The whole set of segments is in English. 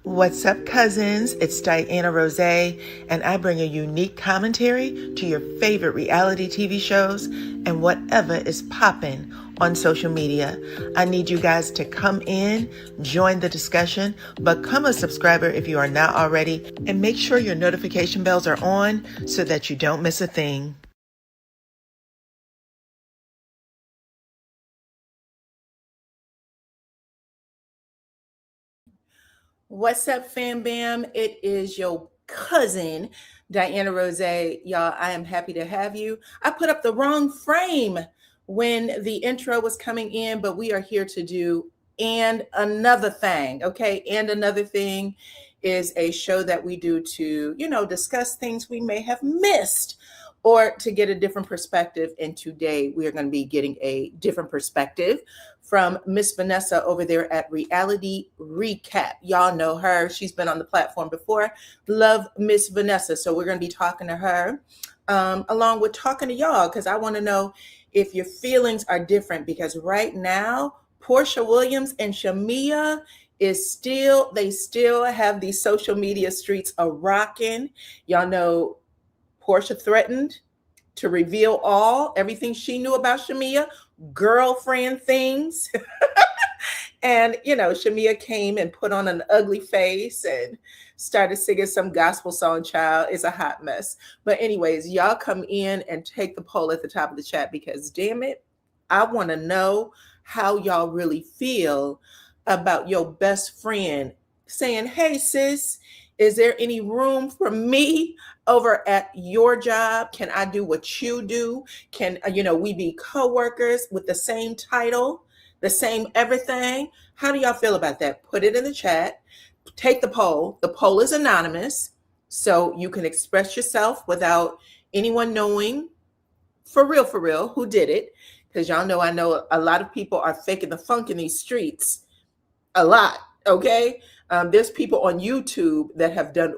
What's up, cousins? It's DYANAROZAY, and I bring a unique commentary to your favorite reality TV shows and whatever is popping on social media. I need you guys to come in, join the discussion, become a subscriber if you are not already, and make sure your notification bells are on so that you don't miss a thing. What's up, fam bam? It is your cousin, DYANAROZAY. Y'all, I am happy to have you. I put up the wrong frame when the intro was coming in, but we are here to do And Another Thing, okay? And Another Thing is a show that we do to, discuss things we may have missed or to get a different perspective. And today we are going to be getting a different perspective from Miss Vanessa over there at Reality Recap. Y'all know her. She's been on the platform before. Love Miss Vanessa. So we're going to be talking to her along with talking to y'all, because I want to know if your feelings are different, because right now, Porsha Williams and Shamea they still have these social media streets a rocking. Y'all know Porsha threatened to reveal everything she knew about Shamea, girlfriend things. And, Shamea came and put on an ugly face and started singing some gospel song. Child, is a hot mess. But anyways, y'all come in and take the poll at the top of the chat, because damn it, I want to know how y'all really feel about your best friend saying, hey, sis, is there any room for me over at your job? Can I do what you do? Can, we be coworkers with the same title, the same everything? How do y'all feel about that? Put it in the chat. Take the poll. The poll is anonymous, so you can express yourself without anyone knowing for real, who did it. Because y'all know, I know a lot of people are faking the funk in these streets. A lot, okay? There's people on YouTube that have done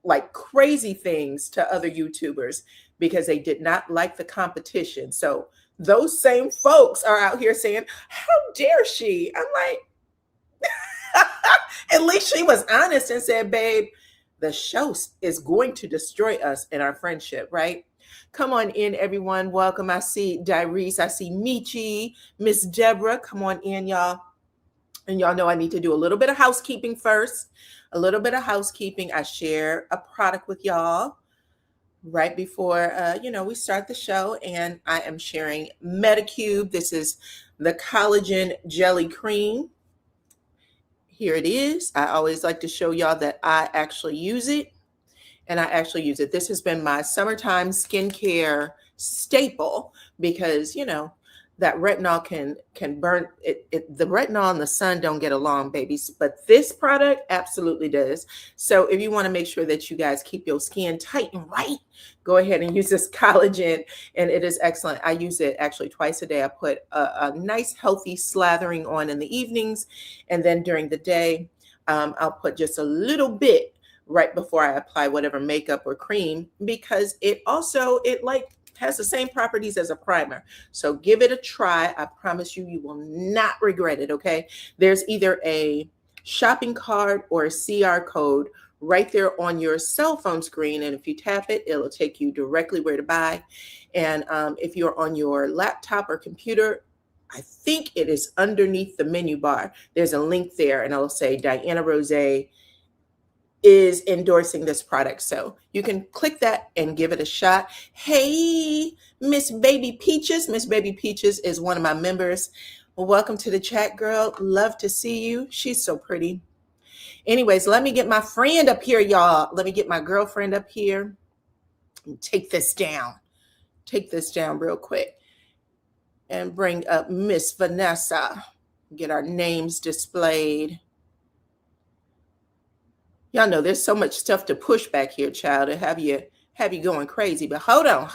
like crazy things to other YouTubers because they did not like the competition. So those same folks are out here saying, how dare she? I'm like, at least she was honest and said, babe, the show is going to destroy us in our friendship, right? Come on in, everyone. Welcome. I see Dyrese. I see Michi, Miss Deborah. Come on in, y'all. And y'all know I need to do a little bit of housekeeping first. A little bit of housekeeping. I share a product with y'all right before, we start the show. And I am sharing Medicube. This is the collagen jelly cream. Here it is. I always like to show y'all that I actually use it. And I actually use it. This has been my summertime skincare staple because, that retinol can burn it. The retinol and the sun don't get along, babies, but this product absolutely does. So if you want to make sure that you guys keep your skin tight and right, go ahead and use this collagen, and it is excellent. I use it actually twice a day. I put a nice healthy slathering on in the evenings, and then during the day, I'll put just a little bit right before I apply whatever makeup or cream, because it has the same properties as a primer. So give it a try. I promise you, you will not regret it, okay? There's either a shopping cart or a CR code right there on your cell phone screen. And if you tap it, it'll take you directly where to buy. And if you're on your laptop or computer, I think it is underneath the menu bar. There's a link there, and it'll say DYANAROZAY is endorsing this product. So you can click that and give it a shot. Hey, Miss Baby Peaches. Miss Baby Peaches is one of my members. Well, welcome to the chat, girl. Love to see you. She's so pretty. Anyways, let me get my friend up here, y'all. Let me get my girlfriend up here. Take this down. Take this down real quick. And bring up Miss Vanessa. Get our names displayed. Y'all know there's so much stuff to push back here, child, to have you going crazy. But hold on.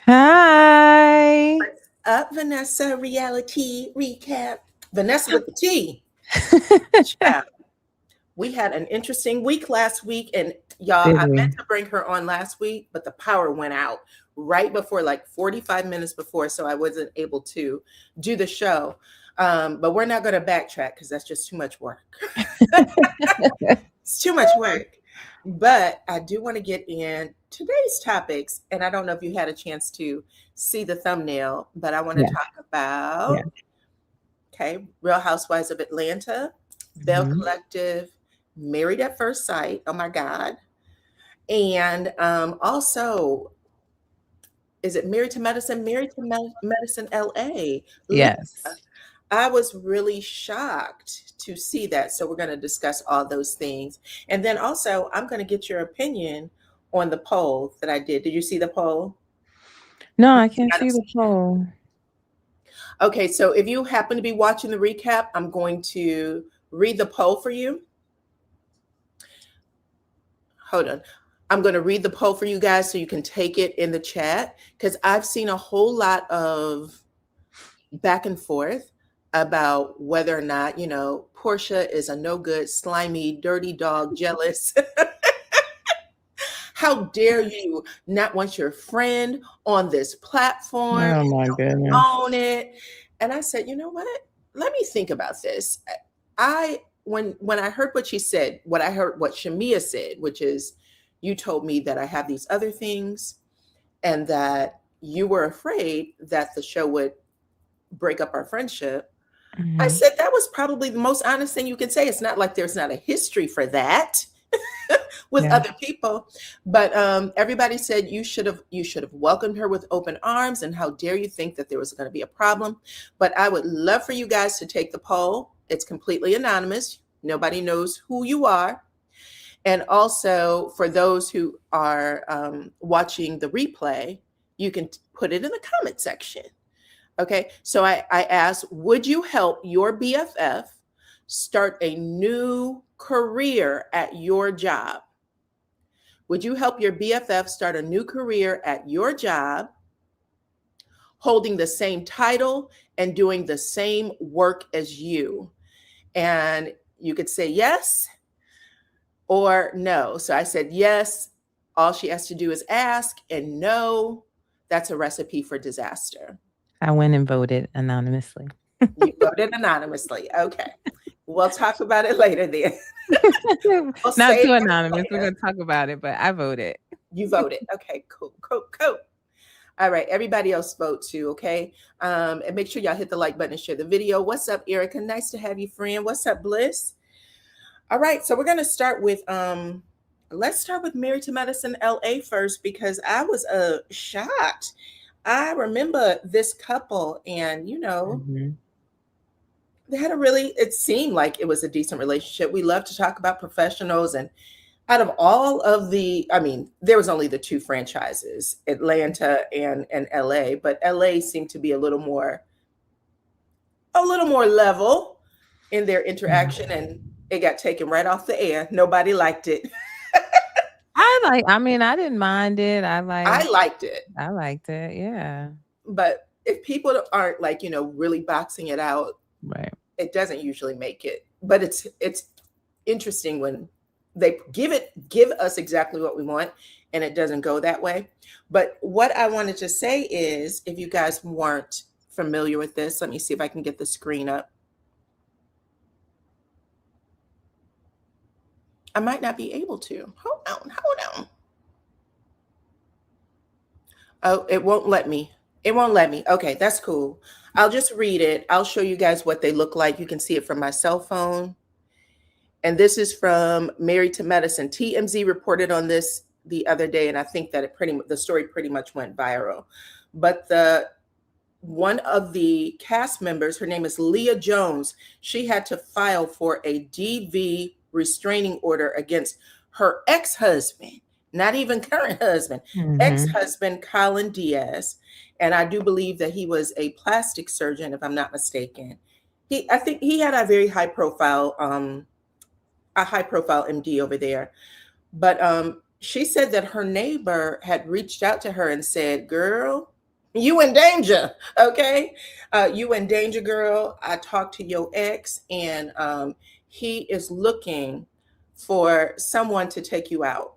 Hi. What's up, Vanessa? Reality Recap. Vanessa with the T. Child. We had an interesting week last week, and y'all, I meant to bring her on last week, but the power went out right before, like 45 minutes before, so I wasn't able to do the show. But we're not going to backtrack because that's just too much work. It's too much work. But I do want to get in today's topics. And I don't know if you had a chance to see the thumbnail, but I want to talk about, okay, Real Housewives of Atlanta, Belle Collective, Married at First Sight. Oh my God. And also, is it Married to Medicine? Married to Medicine LA. Yes. I was really shocked to see that. So we're going to discuss all those things. And then also, I'm going to get your opinion on the poll that I did. Did you see the poll? No, I can't see the poll. Okay, so if you happen to be watching the recap, I'm going to read the poll for you. Hold on. I'm going to read the poll for you guys so you can take it in the chat, because I've seen a whole lot of back and forth about whether or not, you know, Porsha is a no good, slimy, dirty dog, jealous. How dare you not want your friend on this platform? Oh my goodness. Own it. And I said, you know what? Let me think about this. When I heard what she said, what Shamea said, which is, you told me that I have these other things and that you were afraid that the show would break up our friendship. I said that was probably the most honest thing you can say. It's not like there's not a history for that with other people, but everybody said you should have welcomed her with open arms, and how dare you think that there was going to be a problem. But I would love for you guys to take the poll. It's completely anonymous. Nobody knows who you are. And also, for those who are watching the replay, you can put it in the comment section. Okay, so I asked, would you help your BFF start a new career at your job? Would you help your BFF start a new career at your job, holding the same title and doing the same work as you? And you could say yes or no. So I said yes. All she has to do is ask, and no, that's a recipe for disaster. I went and voted anonymously. You voted anonymously. Okay. We'll talk about it later then. Not too anonymous. We're going to talk about it, but I voted. You voted. Okay, cool. All right. Everybody else vote too, okay? And make sure y'all hit the like button and share the video. What's up, Erica? Nice to have you, friend. What's up, Bliss? All right. So we're going to start with, let's start with Married to Medicine LA first, because I was shocked. I remember this couple, and, you know, they had it seemed like it was a decent relationship. We love to talk about professionals, and out of all of there was only the two franchises, Atlanta and LA, but LA seemed to be a little more level in their interaction, and it got taken right off the air. Nobody liked it. I didn't mind it. I liked it. I liked it. Yeah. But if people aren't really boxing it out, right, it doesn't usually make it. But it's interesting when they give us exactly what we want, and it doesn't go that way. But what I wanted to say is, if you guys weren't familiar with this, let me see if I can get the screen up. I might not be able to. Hold on. Oh, it won't let me. Okay, that's cool. I'll just read it. I'll show you guys what they look like. You can see it from my cell phone. And this is from Married to Medicine. TMZ reported on this the other day, and I think that the story pretty much went viral. But one of the cast members, her name is Leah Jones, she had to file for a DV restraining order against her ex-husband, not even current husband, ex-husband Colin Diaz. And I do believe that he was a plastic surgeon, if I'm not mistaken. I think he had a very high profile MD over there. But she said that her neighbor had reached out to her and said, girl, you in danger, okay? You in danger, girl. I talked to your ex, and he is looking for someone to take you out.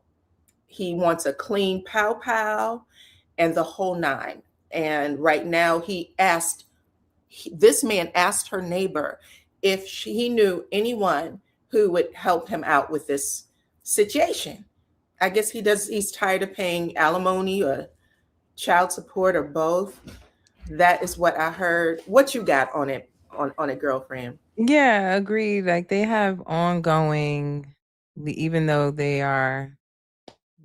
He wants a clean pow and the whole nine. And right now he asked this man asked her neighbor if he knew anyone who would help him out with this situation. I guess he's tired of paying alimony or child support or both. That is what I heard. What you got on it, on it, girlfriend? Yeah, agreed. Like they have ongoing, even though they are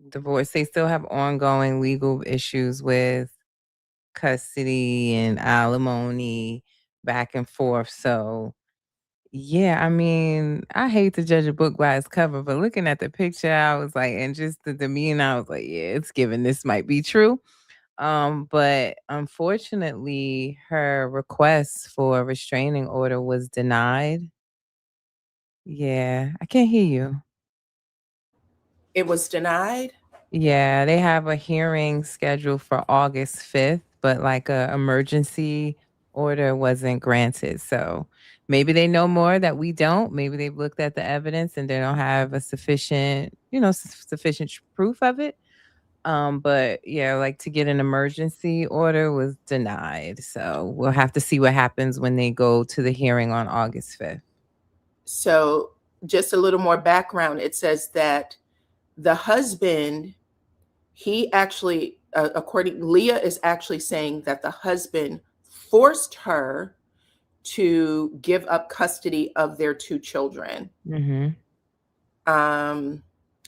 divorced, they still have ongoing legal issues with custody and alimony back and forth. So, yeah, I mean, I hate to judge a book by its cover, but looking at the picture, I was like, and just the demeanor, I was like, yeah, it's given this might be true. But unfortunately, her request for a restraining order was denied. Yeah, I can't hear you. It was denied. Yeah, they have a hearing scheduled for August 5th, but like a emergency order wasn't granted. So maybe they know more that we don't. Maybe they've looked at the evidence and they don't have a sufficient, sufficient proof of it. But yeah, like to get an emergency order was denied. So we'll have to see what happens when they go to the hearing on August 5th. So, just a little more background. It says that the husband, he actually, Leah is actually saying that the husband forced her to give up custody of their two children. Mm-hmm.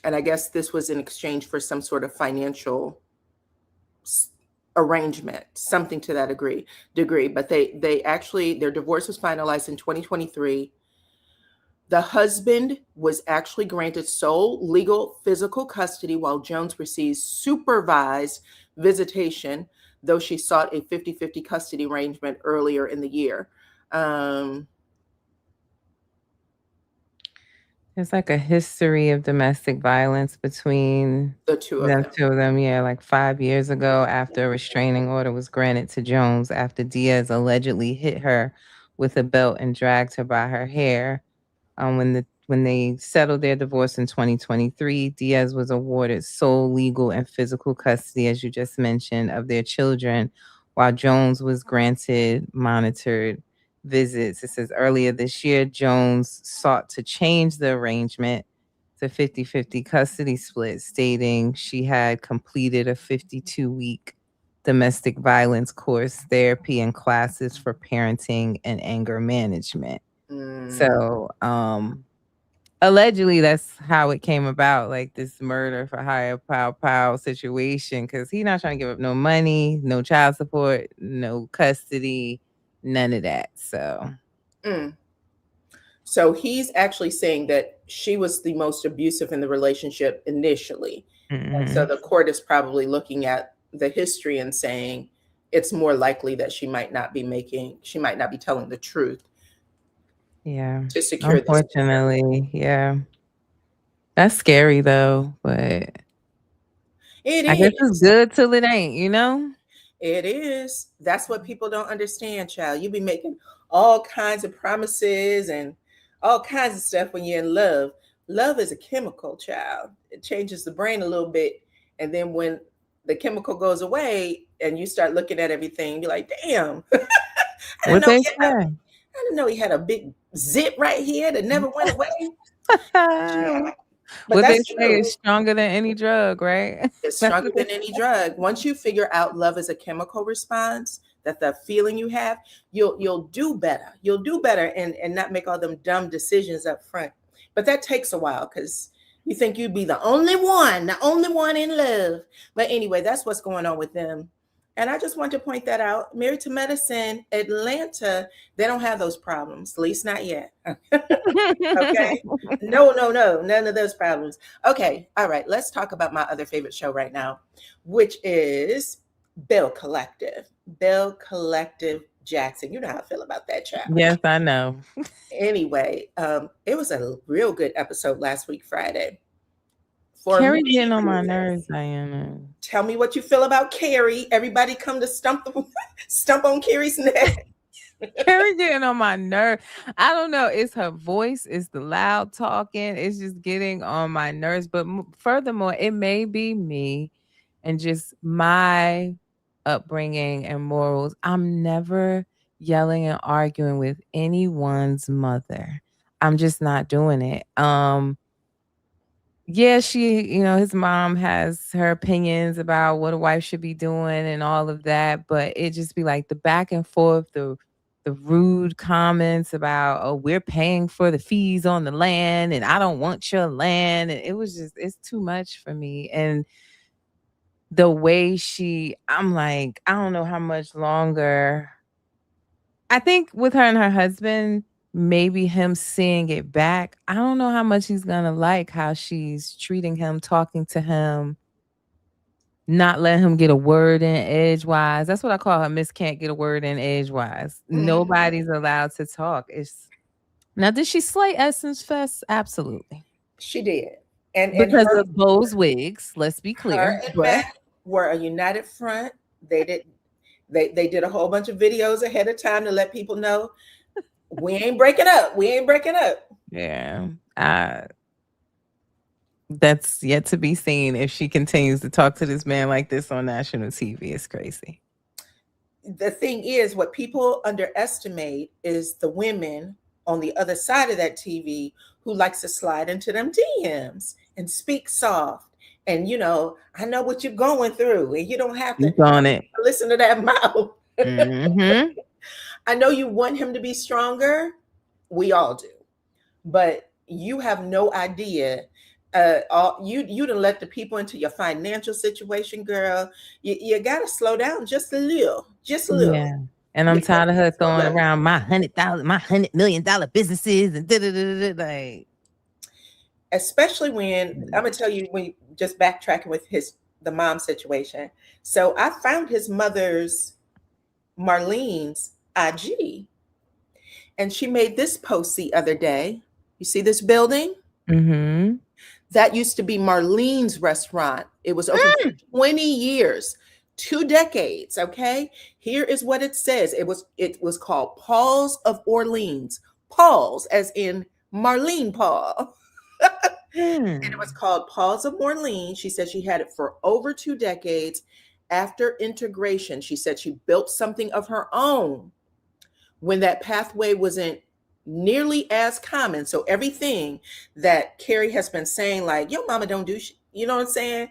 And I guess this was in exchange for some sort of financial arrangement, something to that degree. But they actually, their divorce was finalized in 2023. The husband was actually granted sole legal physical custody while Jones receives supervised visitation, though she sought a 50-50 custody arrangement earlier in the year. There's like a history of domestic violence between the two of them. Yeah, like 5 years ago, after a restraining order was granted to Jones, after Diaz allegedly hit her with a belt and dragged her by her hair. When they settled their divorce in 2023, Diaz was awarded sole legal and physical custody, as you just mentioned, of their children, while Jones was granted monitored visits. It says earlier this year, Jones sought to change the arrangement to 50-50 custody split, stating she had completed a 52-week domestic violence course, therapy, and classes for parenting and anger management. So, allegedly, that's how it came about, like this murder for hire, pow situation, because he's not trying to give up no money, no child support, no custody, none of that. So he's actually saying that she was the most abusive in the relationship initially. And so the court is probably looking at the history and saying it's more likely that she might not be telling the truth. Yeah. To secure Unfortunately, yeah. That's scary though, but I guess it's good till it ain't, It is. That's what people don't understand, child. You be making all kinds of promises and all kinds of stuff when you're in love. Love is a chemical, child. It changes the brain a little bit. And then when the chemical goes away and you start looking at everything, you're like, damn. I didn't know he had a big zit right here that never went away. What they say is stronger than any drug, right? It's stronger than any drug. Once you figure out love is a chemical response, that the feeling you have, you'll do better. You'll do better and not make all them dumb decisions up front. But that takes a while because you think you'd be the only one in love. But anyway, that's what's going on with them. And I just want to point that out. Married to Medicine, Atlanta, they don't have those problems, at least not yet. Okay. No, none of those problems. Okay. All right. Let's talk about my other favorite show right now, which is Bill Collective. Bill Collective Jackson. You know how I feel about that child. Yes, I know. Anyway, it was a real good episode last week, Friday. Kerri getting on my nerves, Diana. Tell me what you feel about Kerri. Everybody come to stump on Kerri's neck. Kerri getting on my nerve. I don't know. It's her voice. It's the loud talking. It's just getting on my nerves. But furthermore, it may be me and just my upbringing and morals. I'm never yelling and arguing with anyone's mother. I'm just not doing it. Yeah, his mom has her opinions about what a wife should be doing and all of that, but it just be like the back and forth, the rude comments about, oh, we're paying for the fees on the land and I don't want your land. And it was just, it's too much for me. And the way I'm like, I don't know how much longer. I think with her and her husband, maybe him seeing it back, I don't know how much he's gonna like how she's treating him, talking to him, not letting him get a word in edgewise. That's what I call her. Miss can't get a word in edgewise. Mhm. Nobody's allowed to talk. It's now, did she slay Essence Fest? Absolutely. She did. And Because of Bo's wigs, let's be her clear. and But Matt were a united front. They did a whole bunch of videos ahead of time to let people know we ain't breaking up. We ain't breaking up. yeah, that's yet to be seen if she continues to talk to this man like this on national TV. It's crazy. The thing is, what people underestimate is the women on the other side of that TV who likes to slide into them DMs and speak soft. And I know what you're going through, and you don't have to She's on it. listen to that mouth. Mm-hmm. I know you want him to be stronger. We all do, but you have no idea. You done let the people into your financial situation, girl. You gotta slow down just a little, just a little. Yeah. And You I'm gotta tired of her slow throwing down. around my $100 million businesses and like. Especially when I'm gonna tell you, when just backtracking with the mom situation. So I found his mother's, Marlene's, IG, and she made this post the other day. You see this building? Mm-hmm. That used to be Marlene's restaurant. It was open for 20 years, 2 decades. Okay. Here is what it says. It was called Paul's of Orleans. Paul's as in Marlene Paul. And it was called Paul's of Orleans. She said she had it for over 2 decades. After integration, she said she built something of her own when that pathway wasn't nearly as common. So everything that Kerri has been saying, like, your mama don't do you know what I'm saying?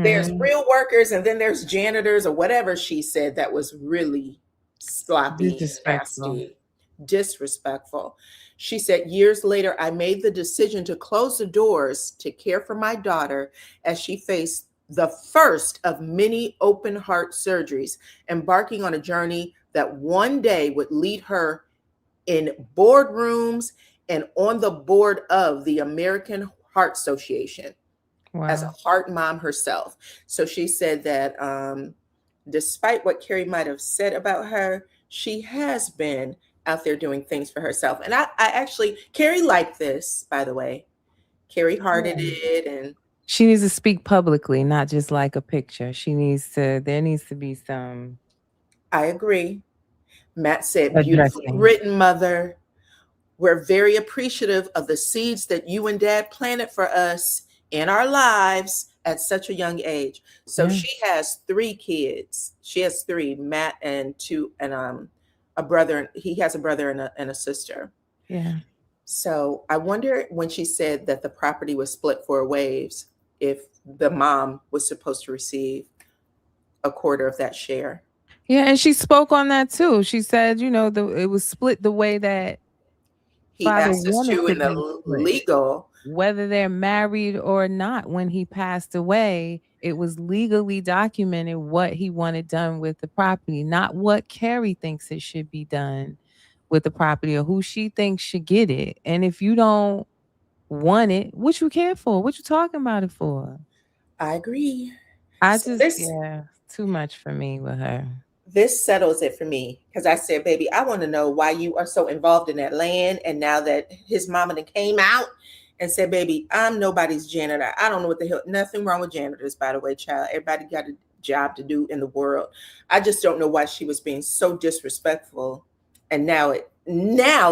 There's Mm-hmm. real workers and then there's janitors or whatever she said that was really sloppy and Disrespectful. nasty, disrespectful. She said, years later, I made the decision to close the doors to care for my daughter as she faced the first of many open heart surgeries, embarking on a journey that one day would lead her in boardrooms and on the board of the American Heart Association as a Wow. heart mom herself. So she said that despite what Kerri might have said about her, she has been out there doing things for herself. And I actually, Kerri liked this, by the way. Kerri hearted Yeah. it. And She needs to speak publicly, not just like a picture. There needs to be some I agree. Matt said, beautifully addressing. written, mother. We're very appreciative of the seeds that you and dad planted for us in our lives at such a young age. So Yeah. she has 3 kids. She has 3, Matt and 2, and a brother. He has a brother and a sister. Yeah. So I wonder, when she said that the property was split 4 ways, if the mom was supposed to receive a quarter of that share. Yeah, and she spoke on that too. She said, it was split the way that He father asked us wanted to to in the be split. legal. Whether they're married or not, when he passed away, it was legally documented what he wanted done with the property, not what Kerri thinks it should be done with the property or who she thinks should get it. And if you don't want it, what you care for? What you talking about it for? I agree. I So just, yeah, too much for me with her. this settles it for me, because I said, baby, I want to know why you are so involved in that land. And now that his mama came out and said, baby, I'm nobody's janitor. I don't know what the hell, nothing wrong with janitors, by the way, child. Everybody got a job to do in the world. I just don't know why she was being so disrespectful. And now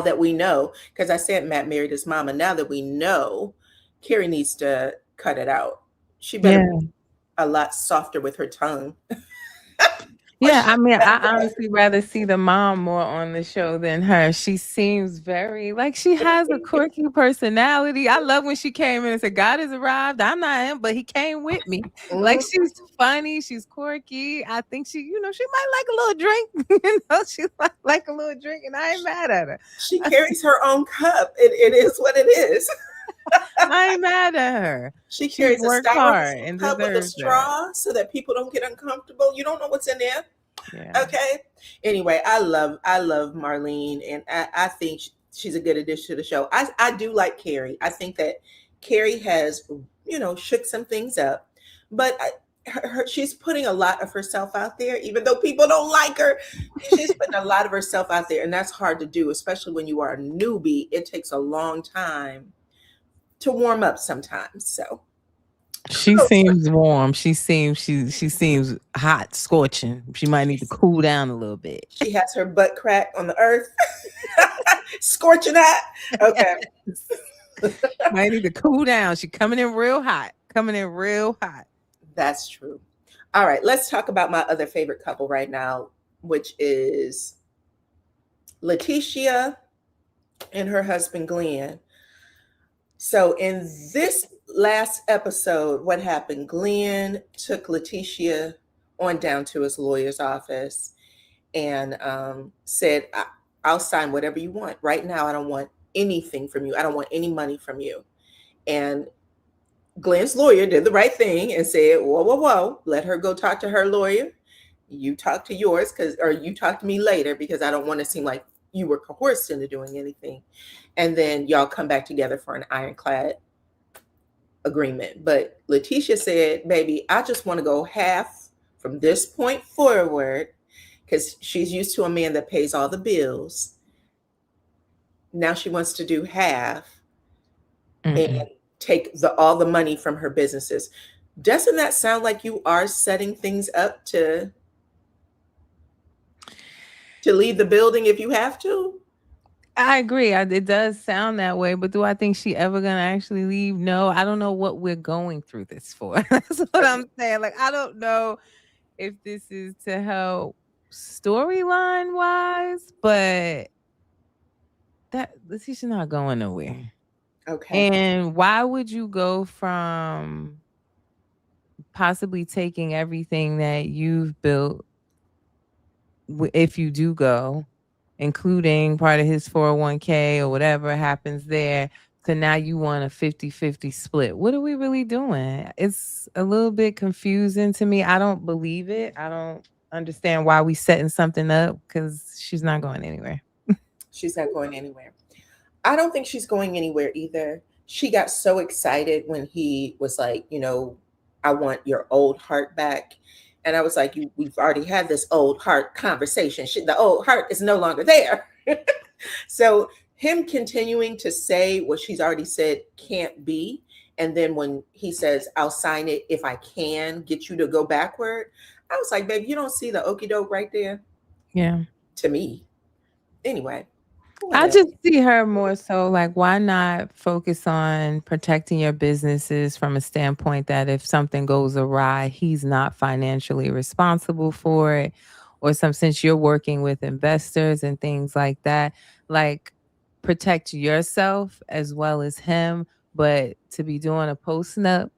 that we know, because I said Matt married his mama, now that we know, Kerri needs to cut it out. She better Yeah. be a lot softer with her tongue. But Yeah, she I mean, got I that. honestly rather see the mom more on the show than her. She seems very like she has a quirky personality. I love when she came in and said, "God has arrived. I'm not him, but he came with me." Like Mhm. she's funny, she's quirky. I think she, she might like a little drink. She might like a little drink, and I ain't mad at her. She carries her own cup. It is what it is. I ain't mad at her. She She's carries a worked hard styrofoam and cup with a deserves that. straw so that people don't get uncomfortable. You don't know what's in there. Yeah. Okay. Anyway, I love Marlene, and I think she's a good addition to the show. I do like Kerri. I think that Kerri has shook some things up, but she's putting a lot of herself out there, even though people don't like her. She's putting a lot of herself out there, and that's hard to do, especially when you are a newbie. It takes a long time to warm up sometimes. So She kudos to seems warm. She seems hot, scorching. She might need to her. cool down a little bit. She has her butt crack on the earth, scorching hot. Okay, Yes. Might need to cool down. She coming in real hot. Coming in real hot. that's true. All right, let's talk about my other favorite couple right now, which is Letitia and her husband Glenn. So in this last episode, what happened? Glenn took Letitia on down to his lawyer's office and said, I'll sign whatever you want. Right now, I don't want anything from you. I don't want any money from you. And Glenn's lawyer did the right thing and said, whoa, whoa, whoa, let her go talk to her lawyer. You talk to yours, or you talk to me later, because I don't want to seem like you were coerced into doing anything. And then y'all come back together for an ironclad agreement. But Letitia said, baby, I just want to go half from this point forward, because she's used to a man that pays all the bills. Now she wants to do half Mm-mm. and take all the money from her businesses. Doesn't that sound like you are setting things up to leave the building if you have to? I agree. It does sound that way, but do I think she ever gonna actually leave? No, I don't know what we're going through this for. That's what Okay. I'm saying. Like, I don't know if this is to help storyline wise, but that Letitia's not going nowhere. Okay. And why would you go from possibly taking everything that you've built, if you do go, including part of his 401k or whatever happens there, to now you want a 50-50 split? What are we really doing? It's a little bit confusing to me. I don't believe it. I don't understand why we setting something up, because she's not going anywhere. She's not going anywhere. I don't think she's going anywhere either. She got so excited when he was like, I want your old heart back. And I was like, we've already had this old heart conversation. The old heart is no longer there. So him continuing to say what she's already said can't be. And then when he says, I'll sign it if I can get you to go backward, I was like, babe, you don't see the okie doke right there? Yeah. To me. Anyway, I whatever. just see her more so like, why not focus on protecting your businesses from a standpoint that if something goes awry, he's not financially responsible for it, or some, since you're working with investors and things like that, like protect yourself as well as him. But to be doing a posting up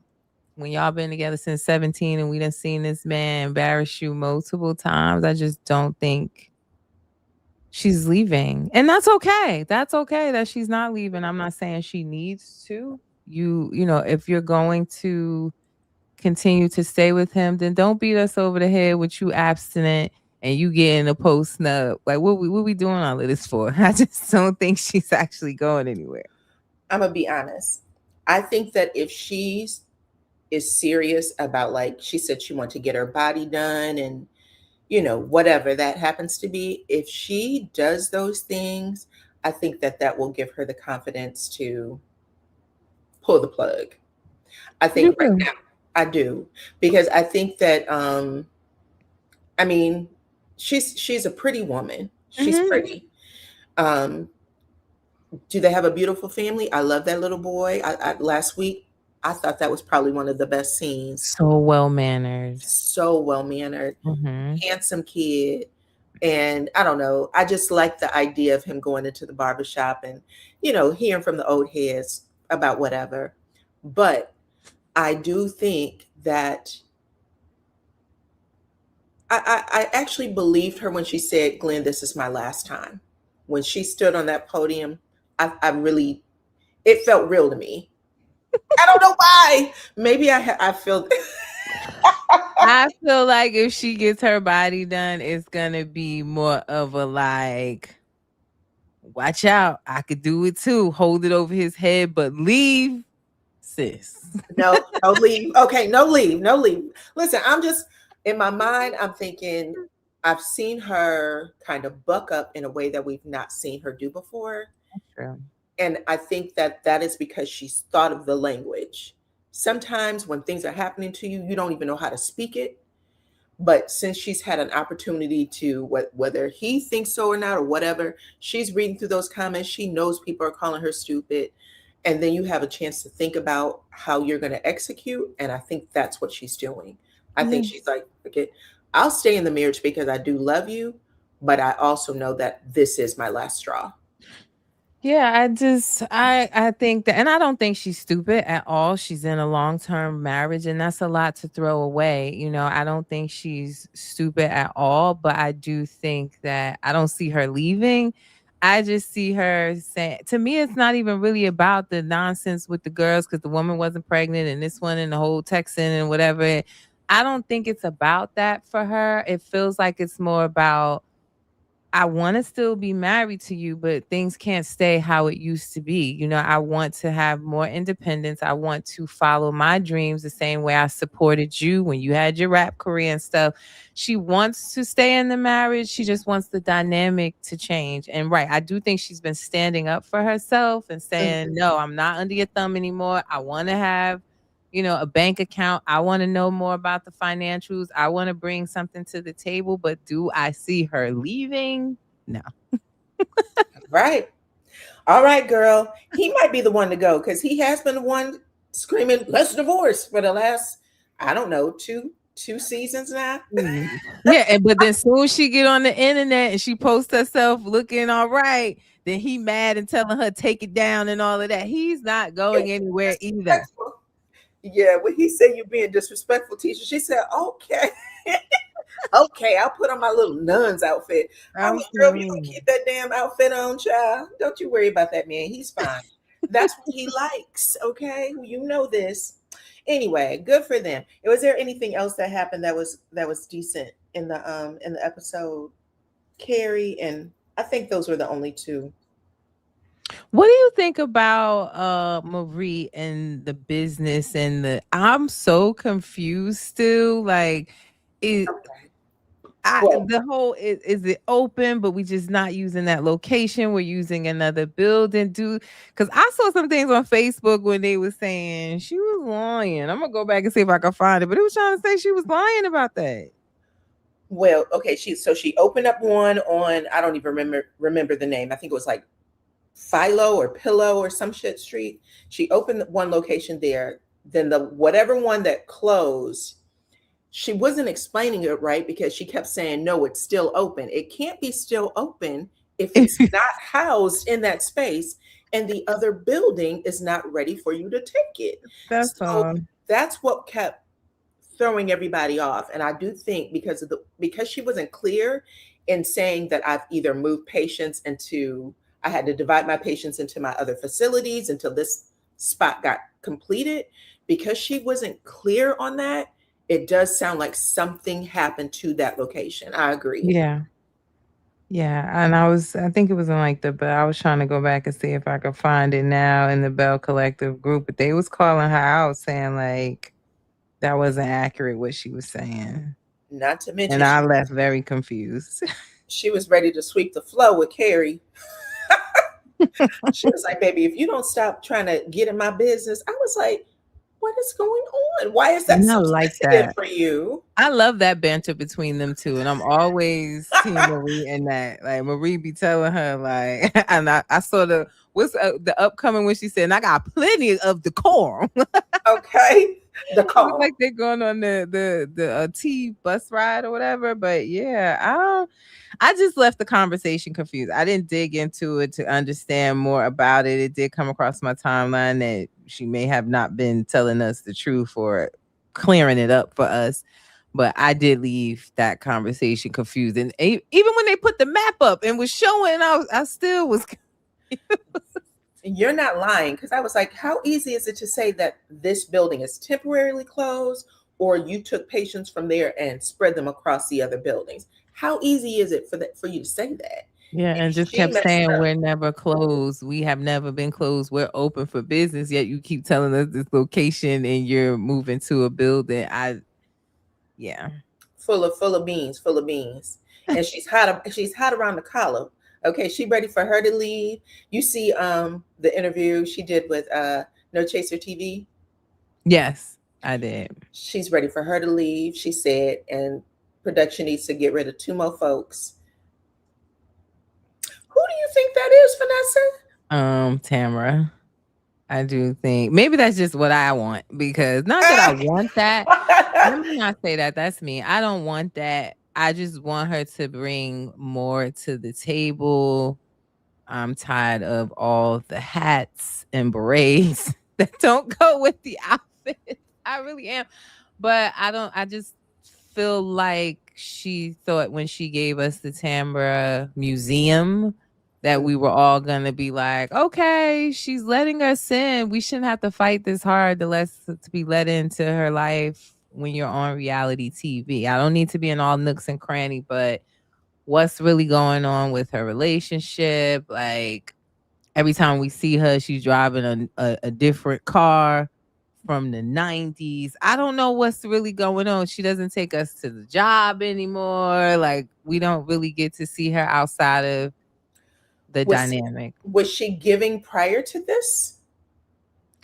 when y'all been together since 17 and we done seen this man embarrass you multiple times, I just don't think she's leaving. And that's okay. That's okay that she's not leaving. I'm not saying she needs to. If you're going to continue to stay with him, then don't beat us over the head with you abstinent and you getting a post snub. Like, what we doing all of this for? I just don't think she's actually going anywhere. I'm gonna be honest. I think that if is serious about, like she said, she wanted to get her body done and whatever that happens to be, if she does those things, I think that that will give her the confidence to pull the plug. I You think right do. now I do, because I think that I mean, she's a pretty woman. She's Mhm. pretty. Um do they have a beautiful family? I love that little boy. Last week I thought that was probably one of the best scenes. So well mannered. So well mannered, Mm-hmm. handsome kid. And I don't know, I just like the idea of him going into the barbershop and, hearing from the old heads about whatever. But I do think that I actually believed her when she said, Glenn, this is my last time. When she stood on that podium, I really, it felt real to me. I don't know why. Maybe I feel. I feel like if she gets her body done, it's gonna be more of a like, watch out, I could do it too. Hold it over his head, but leave, sis. No leave. Okay, no leave, no leave. Listen, I'm just in my mind. I'm thinking I've seen her kind of buck up in a way that we've not seen her do before. True. And I think that is because she's thought of the language. Sometimes when things are happening to you, you don't even know how to speak it. But since she's had an opportunity to, whether he thinks so or not or whatever, she's reading through those comments. She knows people are calling her stupid. And then you have a chance to think about how you're going to execute. And I think that's what she's doing. I think she's like, okay, I'll stay in the marriage because I do love you. But I also know that this is my last straw. Yeah, I think that, and I don't think she's stupid at all. She's in a long-term marriage, and that's a lot to throw away. I don't think she's stupid at all, but I do think that I don't see her leaving. I just see her saying, to me, it's not even really about the nonsense with the girls because the woman wasn't pregnant and this one and the whole Texan and whatever. I don't think it's about that for her. It feels like it's more about, I want to still be married to you, but things can't stay how it used to be. I want to have more independence. I want to follow my dreams the same way I supported you when you had your rap career and stuff. She wants to stay in the marriage. She just wants the dynamic to change. And right, I do think she's been standing up for herself and saying, no, I'm not under your thumb anymore. I want to have a bank account. I want to know more about the financials. I want to bring something to the table, but do I see her leaving? No. Right. All right, girl. He might be the one to go because he has been the one screaming, let's divorce for the last, I don't know, two seasons now. Yeah, but then soon she get on the internet and she posts herself looking all right, then he mad and telling her take it down and all of that. He's not going anywhere either. Yeah, when he said you're being disrespectful, teacher, she said, okay. Okay, I'll put on my little nun's outfit. I'm like, girl, you gonna keep that damn outfit on, child. Don't you worry about that man. He's fine. That's what he likes. Okay. You know this. Anyway, good for them. Was there anything else that happened that was decent in the episode? Kerri, and I think those were the only two. What do you think about Marie and the business and I'm so confused still. Like it Well, the whole is it open, but we just not using that location. We're using another building. Because I saw some things on Facebook when they were saying she was lying. I'm gonna go back and see if I can find it, but it was trying to say she was lying about that. well, okay. She opened up one on, I don't even remember the name. I think it was like Philo or Pillow or some shit street. She opened one location there. Then the whatever one that closed, she wasn't explaining it right because she kept saying, no, it's still open. It can't be still open if it's not housed in that space and the other building is not ready for you to take it. That's all. That's what kept throwing everybody off. And I do think because she wasn't clear in saying that I've either moved patients I had to divide my patients into my other facilities until this spot got completed. Because she wasn't clear on that, it does sound like something happened to that location. I agree. Yeah. Yeah. And I think it was in like but I was trying to go back and see if I could find it now in the Bell Collective group, but they was calling her out saying like that wasn't accurate what she was saying. Not to mention, And I left very confused. She was ready to sweep the floor with Kerri. She was like, baby, if you don't stop trying to get in my business. I was like, what is going on? Why is that so sensitive for you? I love that banter between them two. And I'm always Team Marie in that. Like Marie be telling her like, and I saw what's the upcoming when she said, and I got plenty of decorum. Okay. The It look call. like they're going on the T bus ride or whatever. But yeah, I just left the conversation confused. I didn't dig into it to understand more about it. It did come across my timeline that she may have not been telling us the truth or clearing it up for us. But I did leave that conversation confused. And even when they put the map up and was showing, I still was. You're not lying, because I was like, how easy is it to say that this building is temporarily closed, or you took patients from there and spread them across the other buildings? How easy is it for you to say that? Yeah, And and just she kept messed saying up. we're never closed. We have never been closed. We're open for business. Yet you keep telling us this location and you're moving to a building. Yeah. Full of beans, full of beans. And she's hot around the collar. Okay, she ready for her to leave. You see the interview she did with No Chaser TV. Yes, I did. She's ready for her to leave, she said, and production needs to get rid of two more folks. Who do you think that is, Tamara. I do think maybe that's just what I want because not that I want that. Let me Vanessa? not say that. That's me. I don't want that. I just want her to bring more to the table. I'm tired of all the hats and berets that don't go with the outfit. I really am. But I just feel like she thought when she gave us the Tambra Museum that we were all gonna be like, okay, she's letting us in. We shouldn't have to fight this hard to be let into her life when you're on reality TV. I don't need to be in all nooks and cranny, but what's really going on with her relationship? Like every time we see her, she's driving a different car from the 90s. I don't know what's really going on. She doesn't take us to the job anymore. Like we don't really get to see her outside of the was dynamic. was she giving prior to this?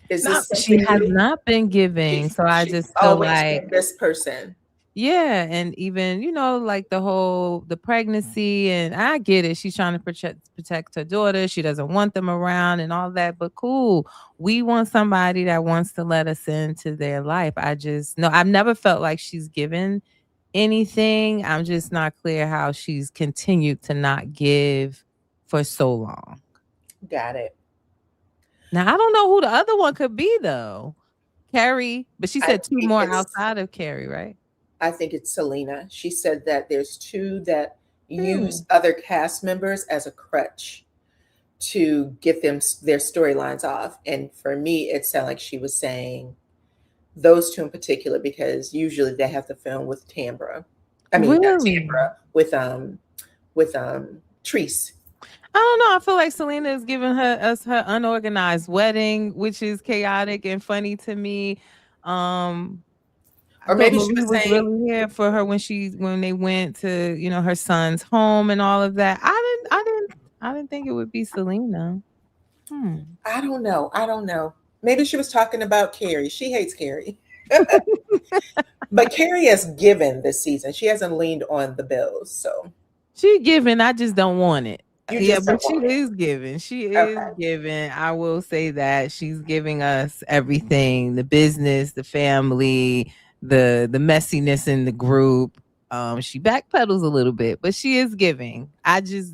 Is No, this she something has new? not been giving. She's So I she's just feel always like been this person. yeah, and even like the pregnancy, and I get it. She's trying to protect her daughter. She doesn't want them around and all that. But cool, we want somebody that wants to let us into their life. I just no, I've never felt like she's given anything. I'm just not clear how she's continued to not give for so long. Got it. Now I don't know who the other one could be though. Kerri, but she I said two think more it's outside of Kerri, right? I think it's Selena. She said that there's two that Hmm. use other cast members as a crutch to get them their storylines off. And for me, it sounded like she was saying those two in particular because usually they have to film with Tambra. I mean, not Really? Tambra, with Treese. I don't know. I feel like Selena is giving us her unorganized wedding, which is chaotic and funny to me. I Or thought maybe she Marie was was saying, really here for her when they went to her son's home and all of that. I didn't think it would be Selena. Hmm. I don't know. I don't know. Maybe she was talking about Kerri. She hates Kerri. But Kerri has given this season. She hasn't leaned on the bills. So She giving, I just don't want it. you Yeah, just but don't she want it. is giving. She is Okay. giving. I will say that she's giving us everything: the business, the family, the messiness in the group. She backpedals a little bit, but she is giving. I just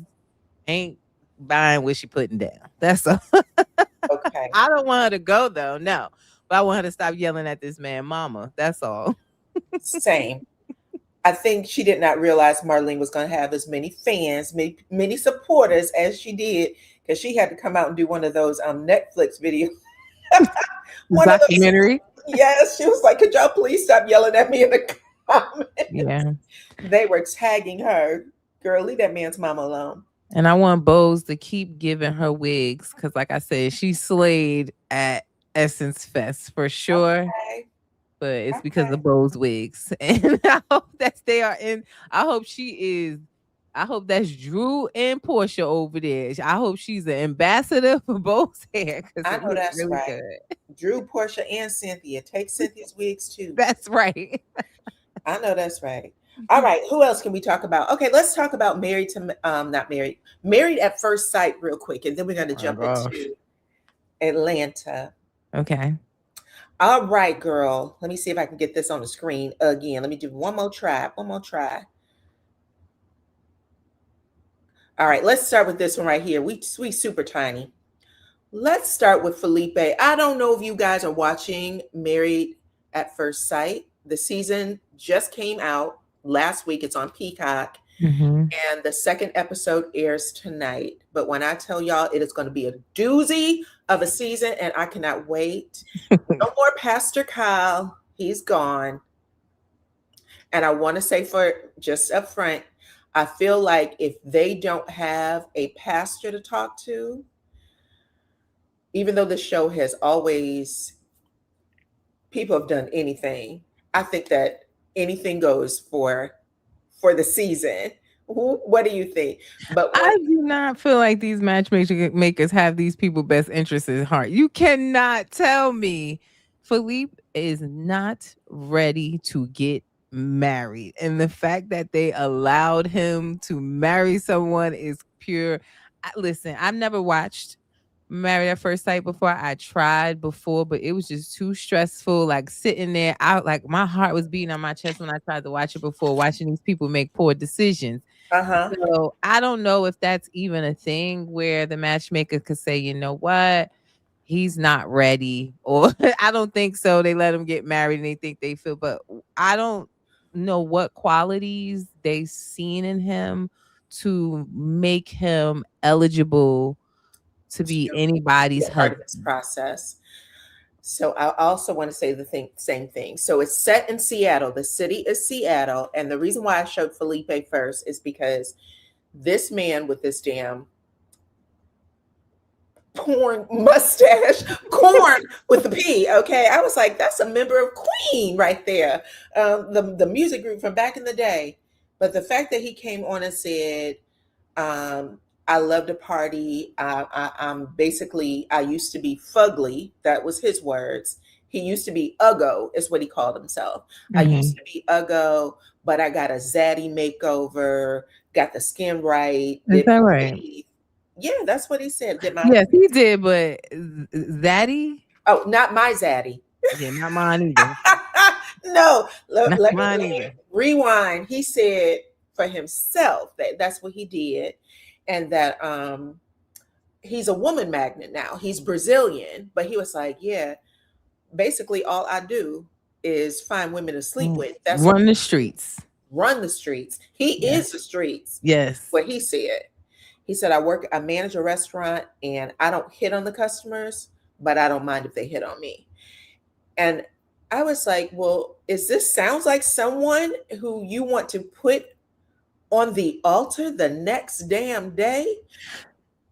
ain't buying what she putting down. That's all. Okay. I don't want her to go though, no. But I want her to stop yelling at this man, mama. That's all. Same. I think she did not realize Marlene was going to have as many fans, many supporters as she did, because she had to come out and do one of those Netflix videos. One of those. Documentary. Yes, she was like, "Could y'all please stop yelling at me in the comments?" Yeah. They were tagging her. Girl, leave that man's mama alone. And I want Bose to keep giving her wigs because, like I said, she slayed at Essence Fest for sure. Okay. But it's because Okay. of Bose wigs, and I hope that they are in. I hope she is. I hope that's Drew and Porsha over there. I hope she's an ambassador for Bose hair because I it know looks that's really right. good. Drew, Porsha, and Cynthia. Take Cynthia's wigs too. That's right. I know that's right. All right. Who else can we talk about? Okay, let's talk about married to not married, married at first sight, real quick, and then we're going to Oh my jump gosh. into Atlanta. Okay. All right, girl. Let me see if I can get this on the screen again. Let me do one more try. One more try. All right, let's start with this one right here. We super tiny. Let's start with Felipe. I don't know if you guys are watching Married at First Sight. The season just came out last week. It's on Peacock. Mm-hmm. And the second episode airs tonight. But when I tell y'all, it is going to be a doozy of a season, and I cannot wait. No more Pastor Kyle. He's gone. And I want to say, for just up front, I feel like if they don't have a pastor to talk to, even though the show has always, people have done anything, I think that anything goes for the season. What do you think? But I do not feel like these matchmakers have these people best interests at heart. You cannot tell me Philippe is not ready to get married. And the fact that they allowed him to marry someone is pure. Listen, I've never watched Married at First Sight before. I tried before, but it was just too stressful. Like sitting there, my heart was beating on my chest when I tried to watch it before, watching these people make poor decisions. So I don't know if that's even a thing where the matchmaker could say, you know what, he's not ready, or I don't think so. They let him get married and they think they feel, but I don't know what qualities they've seen in him to make him eligible to be anybody's part of husband. this process. So I also want to say same thing. So it's set in Seattle. The city is Seattle. And the reason why I showed Felipe first is because this man with this damn porn mustache, corn with the P, okay? I was like, that's a member of Queen right there. The music group from back in the day. But the fact that he came on and said, I love to party. I'm basically, I used to be fugly. That was his words. He used to be uggo, is what he called himself. I used to be uggo, but I got a zaddy makeover, got the skin right. Is that right? Yeah, that's what he said. Yes, he did, but zaddy? Oh, not my zaddy. Yeah, not mine either. No, Not let mine me either. rewind. He said for himself that's what he did, and that he's a woman magnet now. He's Brazilian, but he was like, yeah, basically all I do is find women to sleep with. That's run the streets. Run the streets. He is the streets. Yes. What he said. He said, I manage a restaurant and I don't hit on the customers, but I don't mind if they hit on me. And I was like, well, this sounds like someone who you want to put on the altar the next damn day?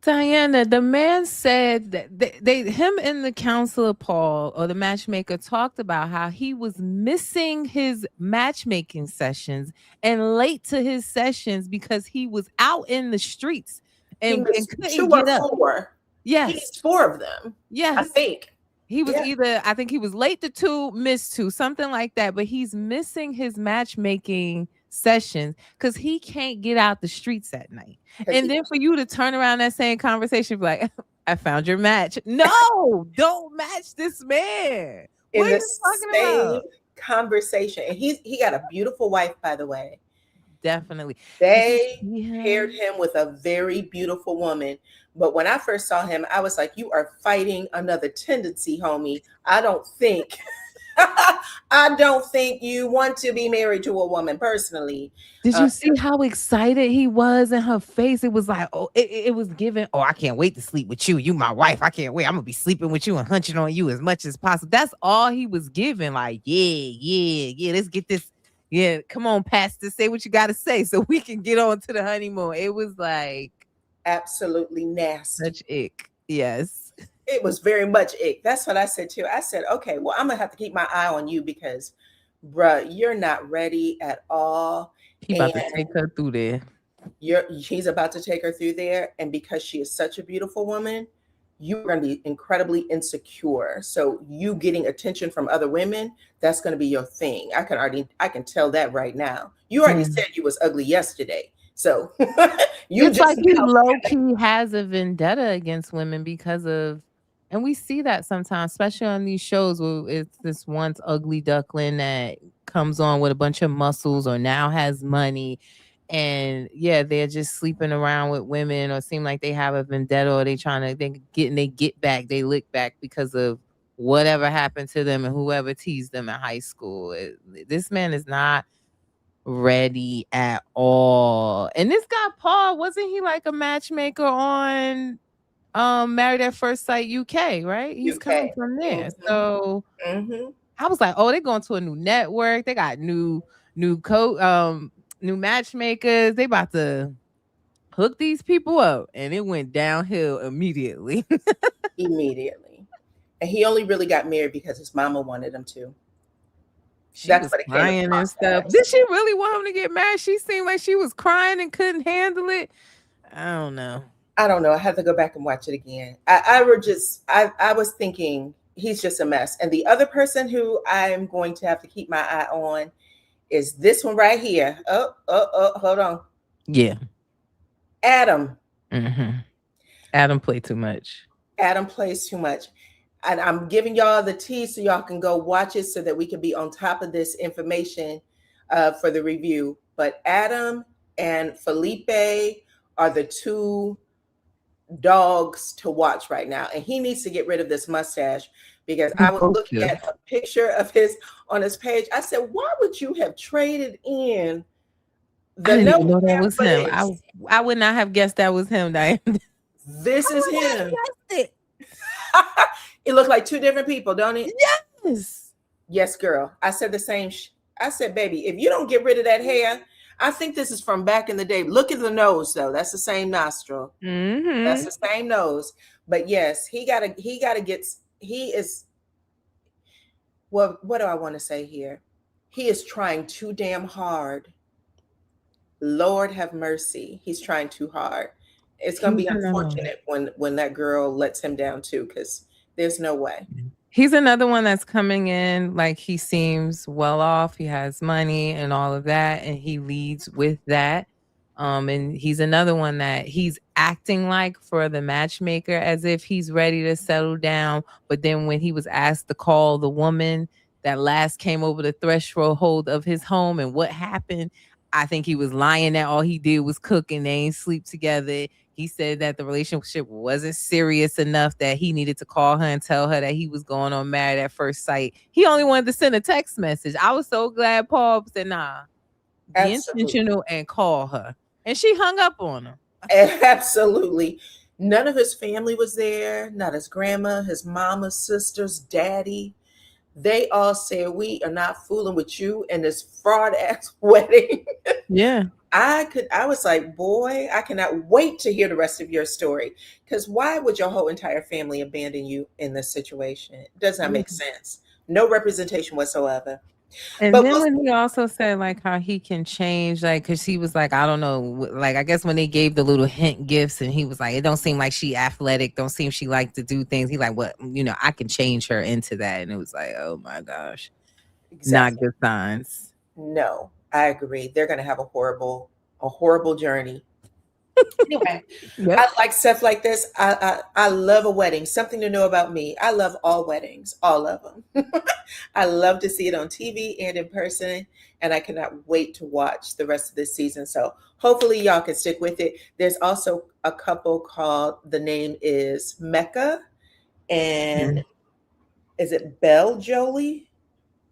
Dyana, the man said that him and the counselor Paul, or the matchmaker, talked about how he was missing his matchmaking sessions and late to his sessions because he was out in the streets and couldn't get up. 4. Yes. He's 4 of them. Yes. I think. He was I think he was late to 2, missed 2, something like that. But he's missing his matchmaking sessions because he can't get out the streets at night. And then for you to turn around that same conversation, be like, I found your match. No, don't match this man. What are you talking about? Conversation. And he got a beautiful wife, by the way. Definitely. They paired him with a very beautiful woman. But when I first saw him, I was like, you are fighting another tendency, homie. I don't think you want to be married to a woman personally. Did you see how excited he was in her face? It was like, oh, it was given. Oh, I can't wait to sleep with you. You my wife. I can't wait. I'm gonna be sleeping with you and hunching on you as much as possible. That's all he was giving. Like, yeah. Let's get this. Yeah, come on, Pastor. Say what you got to say so we can get on to the honeymoon. It was like absolutely nasty. Such ick. Yes. It was very much ick. That's what I said too. I said, okay, well, I'm gonna have to keep my eye on you because, bruh, you're not ready at all. He's about to take her through there. He's about to take her through there, and because she is such a beautiful woman, you're going to be incredibly insecure. So you getting attention from other women, that's going to be your thing. I can tell that right now. You already said you was ugly yesterday. So it's like he low-key has a vendetta against women because of And we see that sometimes, especially on these shows where it's this once ugly duckling that comes on with a bunch of muscles or now has money. And yeah, they're just sleeping around with women or seem like they have a vendetta or they get back, they lick back because of whatever happened to them and whoever teased them in high school. This man is not ready at all. And this guy, Paul, wasn't he like a matchmaker on Married at First Sight UK, right? He's coming UK. from there. Mm-hmm. So Mm-hmm. I was like, oh, they're going to a new network. They got new matchmakers. They about to hook these people up. And it went downhill immediately. Immediately. And he only really got married because his mama wanted him to. She That's was what it came crying and stuff. across. Did she really want him to get married? She seemed like she was crying and couldn't handle it. I don't know. I don't know. I have to go back and watch it again. I was thinking he's just a mess. And the other person who I'm going to have to keep my eye on is this one right here. Hold on. Yeah. Adam. Mm-hmm. Adam played too much. Adam plays too much. And I'm giving y'all the tea so y'all can go watch it so that we can be on top of this information for the review. But Adam and Felipe are the two dogs to watch right now. And he needs to get rid of this mustache because I was looking at a picture of his on his page. I said, why would you have traded in the I didn't even know that was him. I would not have guessed that was him, Diana. This is him. It looked like two different people, don't it? Yes. Yes, girl. I said the same. I said, baby, if you don't get rid of that hair, I think this is from back in the day. Look at the nose, though. That's the same nostril. Mm-hmm. That's the same nose. But yes, he is. Well, what do I want to say here? He is trying too damn hard. Lord have mercy. He's trying too hard. It's going to be unfortunate when that girl lets him down too, because there's no way. He's another one that's coming in like he seems well off. He has money and all of that, and he leads with that. And he's another one that he's acting like for the matchmaker as if he's ready to settle down. But then when he was asked to call the woman that last came over the threshold of his home and what happened, I think he was lying that all he did was cook and they ain't sleep together. He said that the relationship wasn't serious enough that he needed to call her and tell her that he was going on Married at First Sight. He only wanted to send a text message. I was so glad Paul said, nah, be intentional and call her. And she hung up on him. Absolutely. None of his family was there. Not his grandma, his mama, sisters, daddy. They all said, we are not fooling with you in this fraud ass wedding. Yeah. I was like, boy, I cannot wait to hear the rest of your story. Because why would your whole entire family abandon you in this situation? It does not make sense. No representation whatsoever. And then when he also said like how he can change, like, because he was like, I don't know, like I guess when they gave the little hint gifts and he was like, it don't seem like she athletic, don't seem she like to do things. He like, what, I can change her into that. And it was like, oh my gosh, not good signs. No, I agree. They're going to have a horrible journey. Anyway, yep. I like stuff like this. I love a wedding. Something to know about me. I love all weddings, all of them. I love to see it on TV and in person, and I cannot wait to watch the rest of this season. So hopefully y'all can stick with it. There's also a couple called, the name is Mecca, and is it Belle Jolie?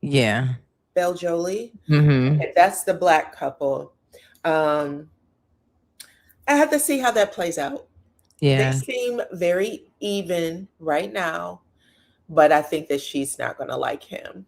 Yeah. Belle Jolie. Mm-hmm. And that's the Black couple. I have to see how that plays out. Yeah. They seem very even right now, but I think that she's not going to like him.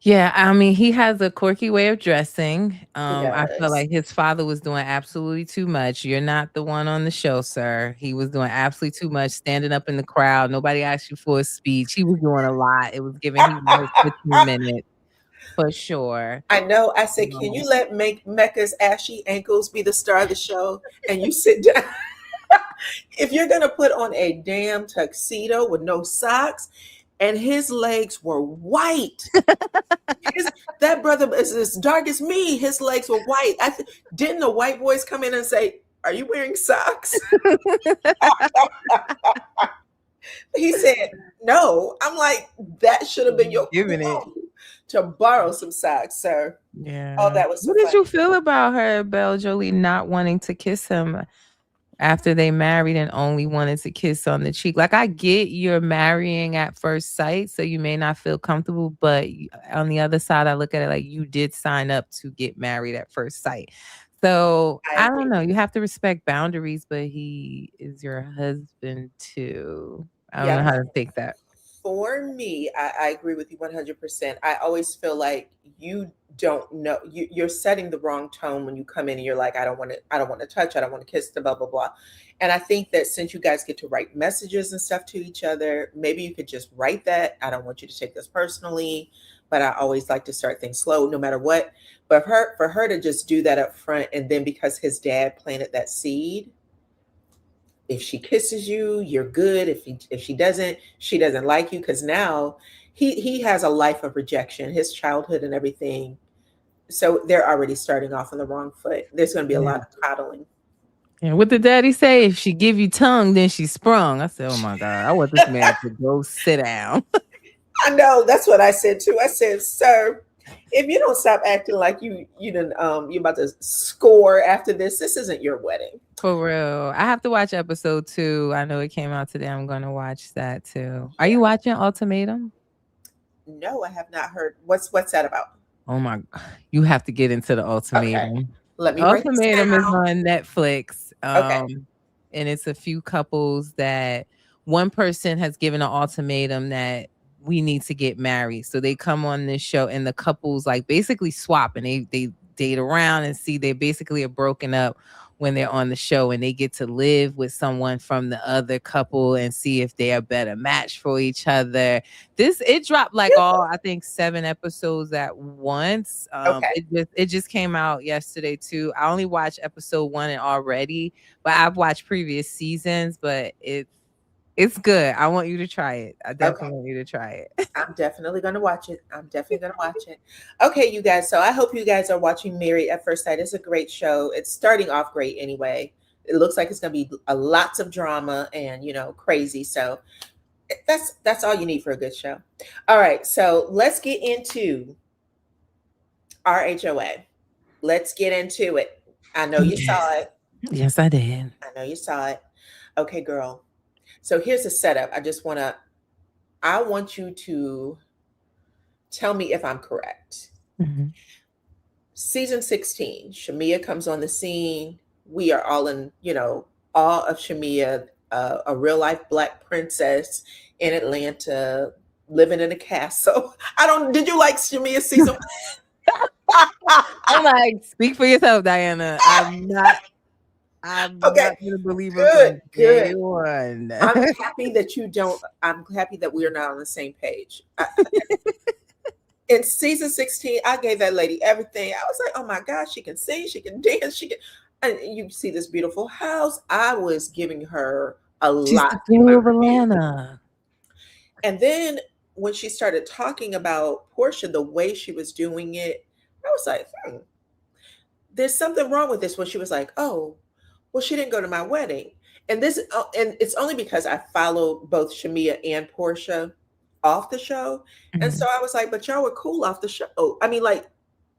Yeah, I mean, he has a quirky way of dressing. I feel like his father was doing absolutely too much. You're not the one on the show, sir. He was doing absolutely too much, standing up in the crowd. Nobody asked you for a speech. He was doing a lot. It was giving him 15 minutes. For sure. I know. I said, can you let Mecca's ashy ankles be the star of the show and you sit down? If you're going to put on a damn tuxedo with no socks, and his legs were white. That brother is as dark as me. His legs were white. Didn't the white boys come in and say, are you wearing socks? He said, no. I'm like, that should have been your Giving it. clue to borrow some socks, sir. Oh, Yeah. that was so What did funny. you feel about her, Belle Jolie, not wanting to kiss him after they married and only wanted to kiss on the cheek? Like, I get you're marrying at first sight, so you may not feel comfortable, but on the other side, I look at it like you did sign up to get married at first sight. So I I agree. don't know. You have to respect boundaries, but he is your husband too. I don't know Yeah, how to take that. for me, I agree with you 100%. I always feel like you don't know, you're setting the wrong tone when you come in and you're like, I don't want to touch, I don't want to kiss, the blah blah blah. And I think that since you guys get to write messages and stuff to each other, maybe you could just write that. I don't want you to take this personally, but I always like to start things slow, no matter what. But for her to just do that up front, and then because his dad planted that seed, if she kisses you, you're good. If she doesn't, she doesn't like you, because now he has a life of rejection, his childhood and everything. So they're already starting off on the wrong foot. There's going to be a Yeah. lot of coddling. And what did daddy say? If she give you tongue, then she sprung. I said, oh my God, I want this man to go sit down. I know, that's what I said too. I said, sir, if you don't stop acting like you're about to score after this isn't your wedding. For real. I have to watch episode 2. I know it came out today. I'm gonna watch that too. Are Yeah. you watching Ultimatum? No, I have not heard. What's that about? Oh my, you have to get into the Okay, Ultimatum. let me write this Ultimatum is down. on Netflix. Okay. And it's a few couples that one person has given an ultimatum that we need to get married. So they come on this show and the couples like basically swap, and they date around and see they basically are broken up when they're on the show, and they get to live with someone from the other couple and see if they're a better match for each other. It dropped like all, I think, 7 episodes at once. Okay. It just came out yesterday too. I only watched episode 1 and already, but I've watched previous seasons. But it's good. I want you to try it. I Okay. definitely want you to try it. I'm definitely going to watch it. I'm definitely going to watch it. Okay, you guys. So I hope you guys are watching Married at First Sight. It's a great show. It's starting off great anyway. It looks like it's going to be lots of drama and, crazy. So that's all you need for a good show. All right. So let's get into RHOA. Let's get into it. I know you saw it. Yes, I did. I know you saw it. Okay, girl. So here's the setup. I want you to tell me if I'm correct. Mhm. Season 16, Shamea comes on the scene. We are all in, awe of Shamea, a real life Black princess in Atlanta, living in a castle. Did you like Shamea season? I'm like, speak for yourself, Diana. I'm Okay, not gonna believe her good, from day good. one. I'm happy that we are not on the same page. In season 16, I gave that lady everything. I was like, oh my gosh, she can sing, she can dance, and you see this beautiful house. I was giving her a She's lot the in my queen of review. Atlanta. And then when she started talking about Porsha, the way she was doing it, I was like, there's something wrong with this. When she was like, oh, well, she didn't go to my wedding. And it's only because I follow both Shamea and Porsha off the show. And so I was like, but y'all were cool off the show. I mean, like,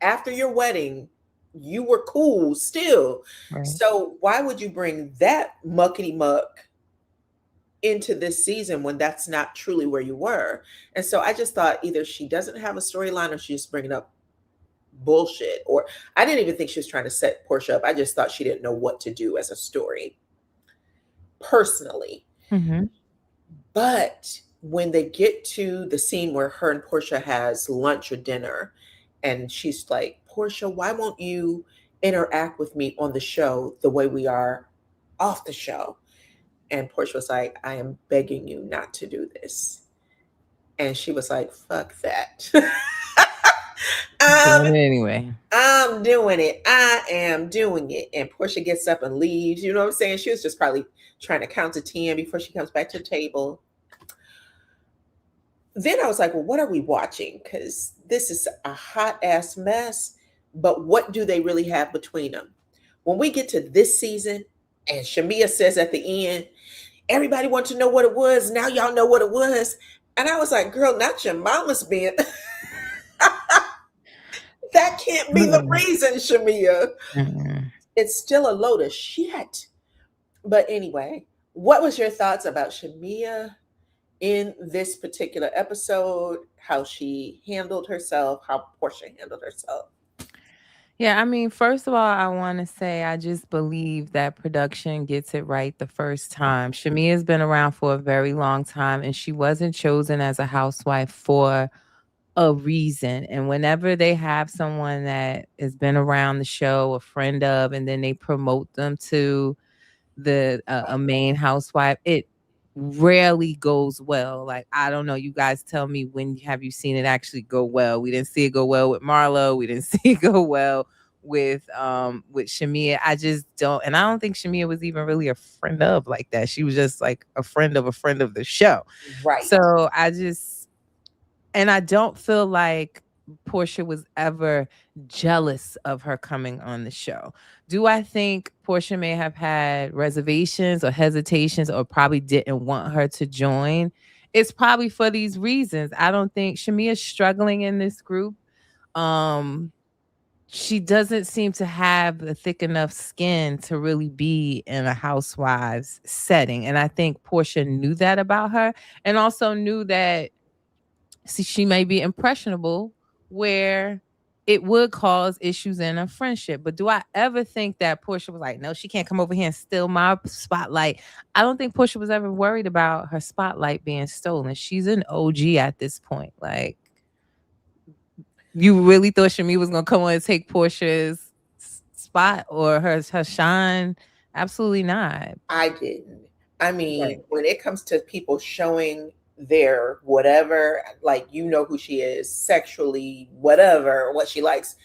after your wedding, you were cool still. Right. So why would you bring that muckety muck into this season when that's not truly where you were? And so I just thought either she doesn't have a storyline or she's bringing up bullshit. Or I didn't even think she was trying to set Porsha up. I just thought she didn't know what to do as a story, personally. Mm-hmm. But when they get to the scene where her and Porsha has lunch or dinner, and she's like, Porsha, why won't you interact with me on the show the way we are off the show? And Porsha was like, I am begging you not to do this. And she was like, fuck that. Anyway, I'm doing it. I am doing it. And Porsha gets up and leaves. You know what I'm saying? She was just probably trying to count to 10 before she comes back to the table. Then I was like, well, what are we watching? Because this is a hot ass mess. But what do they really have between them? When we get to this season, and Shamea says at the end, Everybody wanted to know what it was. Now y'all know what it was. And I was like, girl, not your mama's being. That can't be the Mm, reason, Shamea. mm. It's still a load of shit. But anyway, what was your thoughts about Shamea in this particular episode? How she handled herself, how Porsha handled herself? Yeah, I mean, first of all, I want to say I just believe that production gets it right the first time. Shamia's been around for a very long time, and she wasn't chosen as a housewife for a reason. And whenever they have someone that has been around the show, a friend of, and then they promote them to the a main housewife, it rarely goes well. Like, I don't know, you guys tell me, when have you seen it actually go well? We didn't see it go well with Marlo. We didn't see it go well with Shamea. I just don't, and I don't think Shamea was even really a friend of like that. She was just like a friend of the show. Right. So and I don't feel like Porsha was ever jealous of her coming on the show. Do I think Porsha may have had reservations or hesitations or probably didn't want her to join? It's probably for these reasons. I don't think Shamea's struggling in this group. Um, she doesn't seem to have a thick enough skin to really be in a housewives setting. And I think Porsha knew that about her, and also knew that, see, she may be impressionable, where it would cause issues in a friendship. But do I ever think that Porsha was like, no, she can't come over here and steal my spotlight? I don't think Porsha was ever worried about her spotlight being stolen. She's an OG at this point. Like, you really thought Shamea was gonna come on and take Portia's spot or her shine? Absolutely not. I didn't. I mean, Right. when it comes to people showing their whatever, like, you know who she is sexually, whatever, what she likes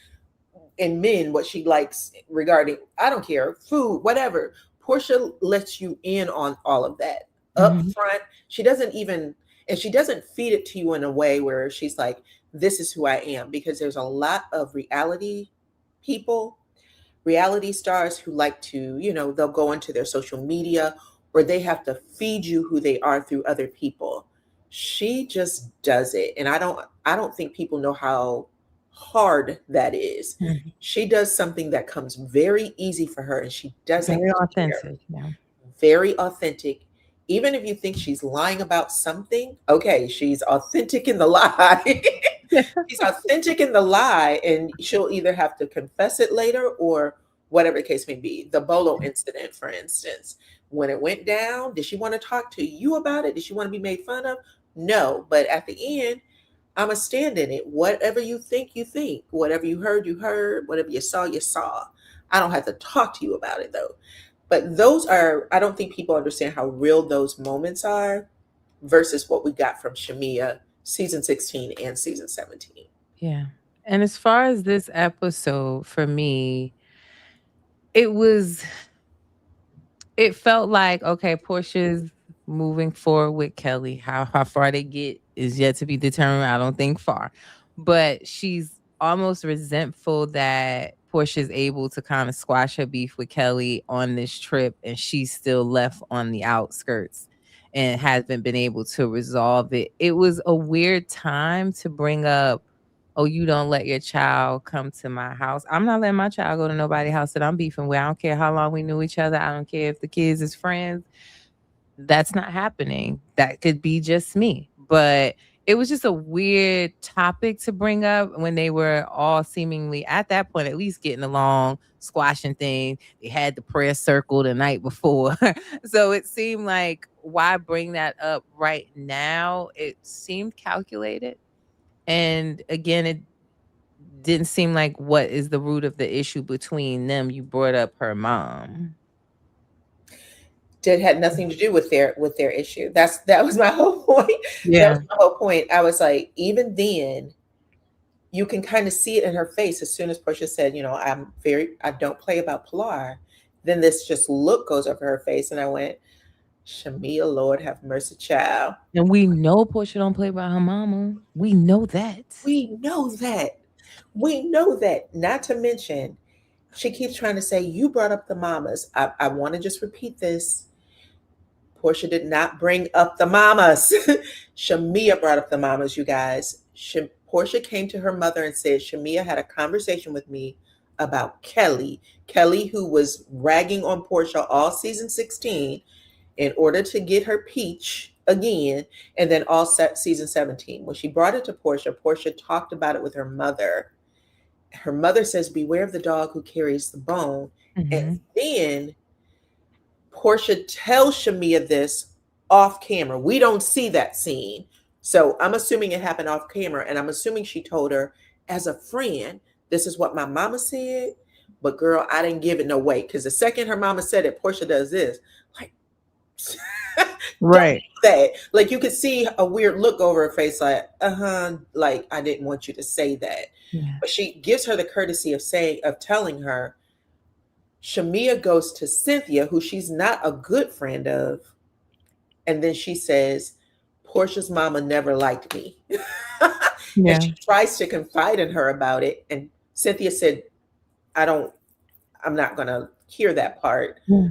in men, what she likes regarding, I don't care, food, whatever. Porsha lets you in on all of that up Mhm. front. She doesn't even, and she doesn't feed it to you in a way where she's like, this is who I am, because there's a lot of people, reality stars who like to, they'll go into their social media, or they have to feed you who they are through other people. She just does it. And I don't think people know how hard that is. Mhm. She does something that comes very easy for her, and she doesn't Very care. authentic. Yeah. Very authentic. Even if you think she's lying about something, okay, she's authentic in the lie. She's authentic in the lie, and she'll either have to confess it later or whatever the case may be. The Bolo incident, for instance, when it went down, did she want to talk to you about it? Did she want to be made fun of? No. But at the end, I'm a stand in it. Whatever you think, you think. Whatever you heard, you heard. Whatever you saw, you saw. I don't have to talk to you about it, though. But those are, I don't think people understand how real those moments are versus what we got from Shamea season 16 and season 17. Yeah. And as far as this episode, for me, it was it felt like, okay, Portia's moving forward with Kelly. How far they get is yet to be determined. I don't think far. But she's almost resentful that Portia's able to kind of squash her beef with Kelly on this trip, and she's still left on the outskirts and hasn't been able to resolve it. It was a weird time to bring up, oh, you don't let your child come to my house. I'm not letting my child go to nobody's house that I'm beefing with. I don't care how long we knew each other. I don't care if the kids is friends. That's not happening. That could be just me. But it was just a weird topic to bring up when they were all seemingly at that point at least getting along, squashing things. They had the prayer circle the night before. So it seemed like, why bring that up right now? It seemed calculated. And again, it didn't seem like, what is the root of the issue between them? You brought up her mom. It had nothing to do with their issue. That was my whole point. That Yeah. was my whole point. I was like, even then, you can kind of see it in her face as soon as Portia said, I don't play about Pilar. Then this just look goes over her face, and I went, Shamea, Lord have mercy, child. And we know Portia don't play by her mama. We know that. We know that. We know that. Not to mention, she keeps trying to say, you brought up the mamas. I want to just repeat this. Porsha did not bring up the mamas. Shamea brought up the mamas, you guys. Porsha came to her mother and said, Shamea had a conversation with me about Kelly. Kelly, who was ragging on Porsha all season 16 in order to get her peach again, and then all season 17. When she brought it to Porsha, Porsha talked about it with her mother. Her mother says, beware of the dog who carries the bone. And Mm-hmm. then Porsha tells Shamea this off camera. We don't see that scene. So I'm assuming it happened off camera. And I'm assuming she told her, as a friend, this is what my mama said. But girl, I didn't give it no weight. Because the second her mama said it, Porsha does this. Like, don't Right. do that. Like, you could see a weird look over her face, like, like, I didn't want you to say that. Yeah. But she gives her the courtesy of telling her. Shamea goes to Cynthia, who she's not a good friend of, and then she says, Porsha's mama never liked me. And Yeah. she tries to confide in her about it. And Cynthia said, I'm not going to hear that part. Yeah.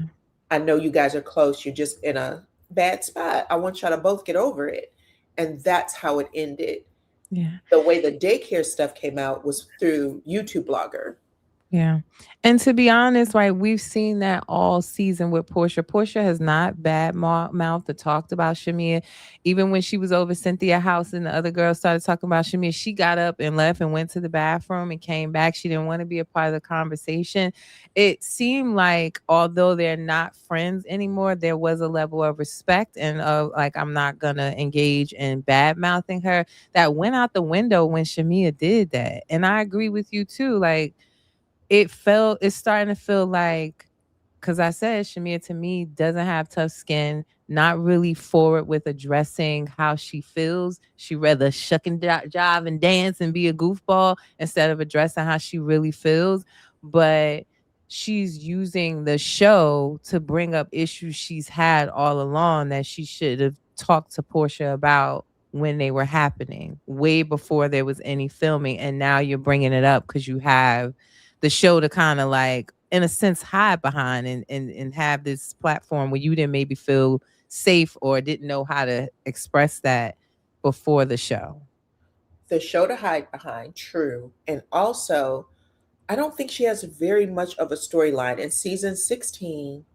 I know you guys are close. You're just in a bad spot. I want y'all to both get over it. And that's how it ended. Yeah. The way the daycare stuff came out was through YouTube Blogger. Yeah. And to be honest, right, we've seen that all season with Porsha. Porsha has not bad mouthed or talked about Shamea. Even when she was over Cynthia's house and the other girls started talking about Shamea, she got up and left and went to the bathroom and came back. She didn't want to be a part of the conversation. It seemed like, although they're not friends anymore, there was a level of respect and of like, I'm not going to engage in bad mouthing her that went out the window when Shamea did that. And I agree with you too. Like, it's starting to feel like, because I said Shamea to me doesn't have tough skin, not really forward with addressing how she feels. She rather shuck and jive and dance and be a goofball instead of addressing how she really feels. But she's using the show to bring up issues she's had all along that she should have talked to Porsha about when they were happening, way before there was any filming. And now you're bringing it up because you have the show to kind of like, in a sense, hide behind and have this platform where you didn't maybe feel safe or didn't know how to express that before the show. The show to hide behind, true. And also, I don't think she has very much of a storyline. In season 16,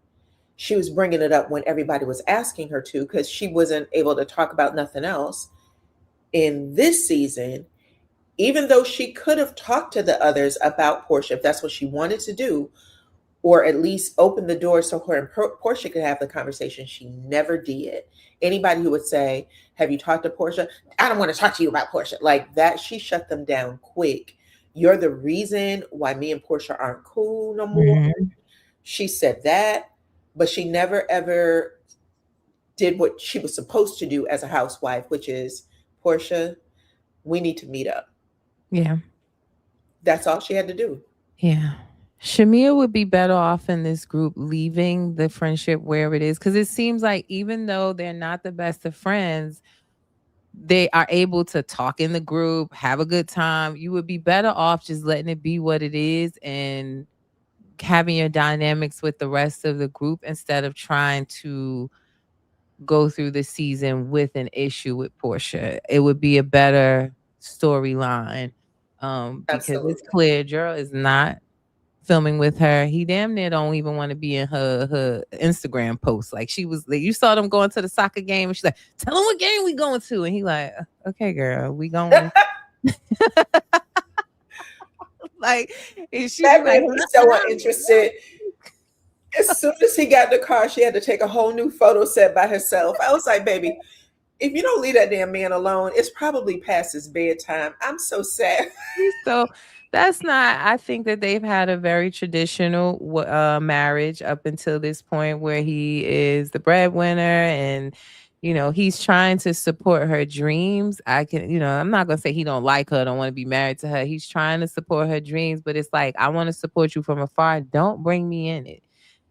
she was bringing it up when everybody was asking her to because she wasn't able to talk about nothing else. In this season, even though she could have talked to the others about Porsha, if that's what she wanted to do, or at least open the door so her and Porsha could have the conversation, she never did. Anybody who would say, have you talked to Porsha? I don't want to talk to you about Porsha. Like that, she shut them down quick. You're the reason why me and Porsha aren't cool no more. Mm-hmm. She said that, but she never ever did what she was supposed to do as a housewife, which is, Porsha, we need to meet up. Yeah. That's all she had to do. Yeah. Shamea would be better off in this group leaving the friendship where it is. Because it seems like even though they're not the best of friends, they are able to talk in the group, have a good time. You would be better off just letting it be what it is and having your dynamics with the rest of the group instead of trying to go through the season with an issue with Porsha. It would be a better storyline because it's Absolutely. clear Gerald is not filming with her. He damn near don't even want to be in her Instagram posts. Like she was like, you saw them going to the soccer game and she's like, tell him what game we going to. And he like, okay, girl, we going. Like, and she be That like, made me so uninterested. As soon as he got in the car, she had to take a whole new photo set by herself. I was like, baby, if you don't leave that damn man alone, it's probably past his bedtime. I'm so sad. so that's not, I think that they've had a very traditional marriage up until this point where he is the breadwinner and he's trying to support her dreams. I'm not going to say he don't like her, don't want to be married to her. He's trying to support her dreams, but it's like, I want to support you from afar. Don't bring me in it.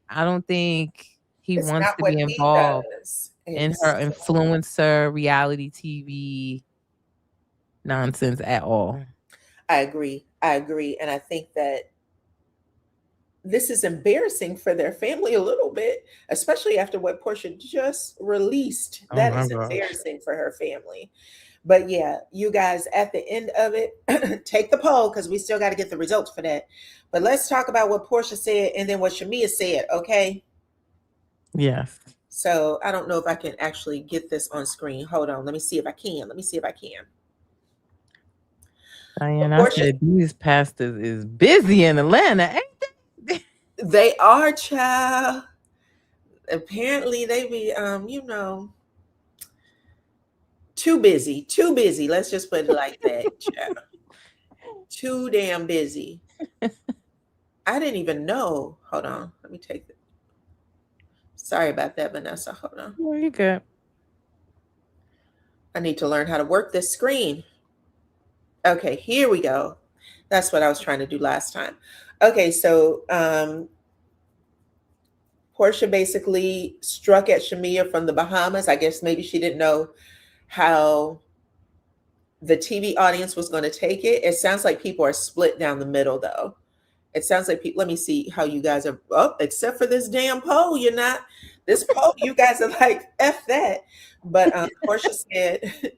I don't think he It's wants not to what be he involved does. in her It's influencer reality TV nonsense at all. I agree. I agree. And I think that this is embarrassing for their family a little bit, especially after what Porsha just released. Oh That my is gosh. embarrassing for her family. But yeah, you guys, at the end of it, take the poll because we still got to get the results for that. But let's talk about what Porsha said and then what Shamea said, okay? Yes. So I don't know if I can actually get this on screen. Hold on. Let me see if I can. Let me see if I can. Diana, I Porsha, said these pastors is busy in Atlanta, ain't they? they are, child. Apparently they be too busy. Too busy. Let's just put it like that, child. Too damn busy. I didn't even know. Hold on. Let me take it. Sorry about that, Vanessa. Hold on. Well, you good. I need to learn how to work this screen. Okay, here we go. That's what I was trying to do last time. Okay, so Porsha basically struck at Shamea from the Bahamas. I guess maybe she didn't know how the TV audience was going to take it. It sounds like people are split down the middle, though. It sounds like people. Let me see how you guys are. Oh, except for this damn poll, you're not. This poll, you guys are like f that. But Porsha said,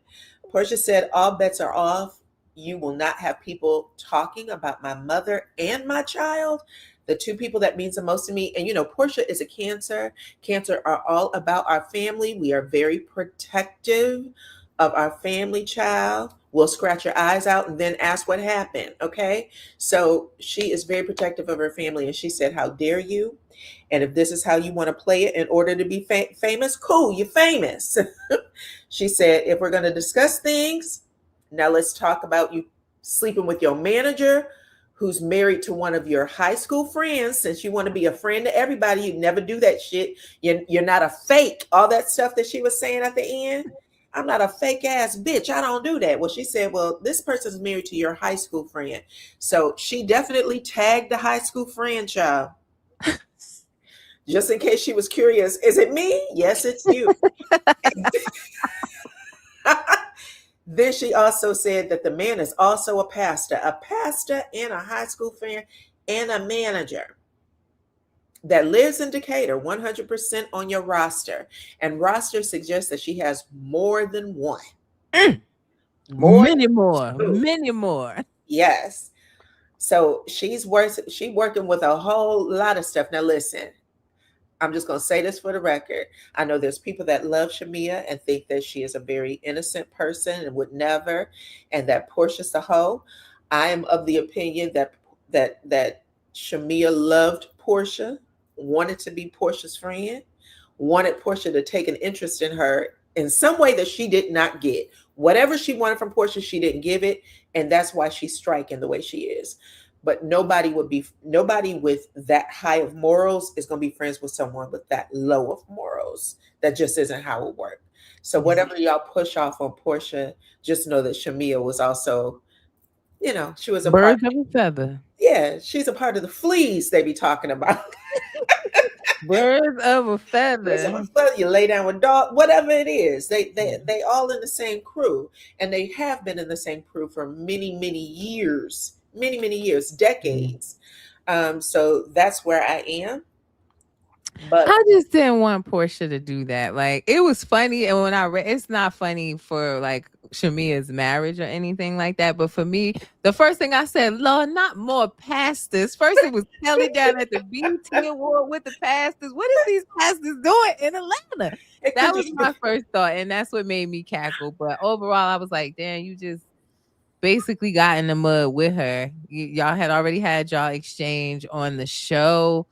Porsha said, all bets are off. You will not have people talking about my mother and my child, the two people that means the most to me. And Porsha is a Cancer. Cancer are all about our family. We are very protective of our family, child. We'll scratch your eyes out and then ask what happened. Okay. So she is very protective of her family. And she said, how dare you? And if this is how you want to play it in order to be famous, cool, you're famous. She said, if we're going to discuss things, now let's talk about you sleeping with your manager who's married to one of your high school friends. Since you want to be a friend to everybody, you never do that shit. You're not a fake. All that stuff that she was saying at the end. I'm not a fake ass bitch. I don't do that. Well, she said, well, this person's married to your high school friend. So she definitely tagged the high school friend, child. Just in case she was curious, is it me? Yes, it's you. Then she also said that the man is also a pastor and a high school friend and a manager that lives in Decatur, 100% on your roster. And roster suggests that she has more than one. More Many more. than two. Many more. Yes. So she working with a whole lot of stuff. Now listen, I'm just going to say this for the record. I know there's people that love Shamea and think that she is a very innocent person and would never, and that Porsha's a hoe. I am of the opinion that Shamea loved Porsha, wanted to be Porsha's friend, wanted Porsha to take an interest in her in some way that she did not get. Whatever she wanted from Porsha, she didn't give it, and that's why she's striking the way she is. But nobody with that high of morals is going to be friends with someone with that low of morals. That just isn't how it works. So whatever y'all push off on Porsha, just know that Shamea was also, she was a part. Birds of a feather. Yeah, she's a part of the fleas they be talking about. Birds of a feather. You lay down with dog, whatever it is. They all in the same crew, and they have been in the same crew for many years, many years, decades. So that's where I am. But I just didn't want Porsha to do that. Like, it was funny, and when I read, it's not funny for like Shamea's marriage or anything like that. But for me, the first thing I said, Lord, not more pastors. First, it was Kelly down at the BT Award with the pastors. What is these pastors doing in Atlanta? That was my first thought, and that's what made me cackle. But overall, I was like, damn, you just basically got in the mud with her. Y'all had already had y'all exchange on the show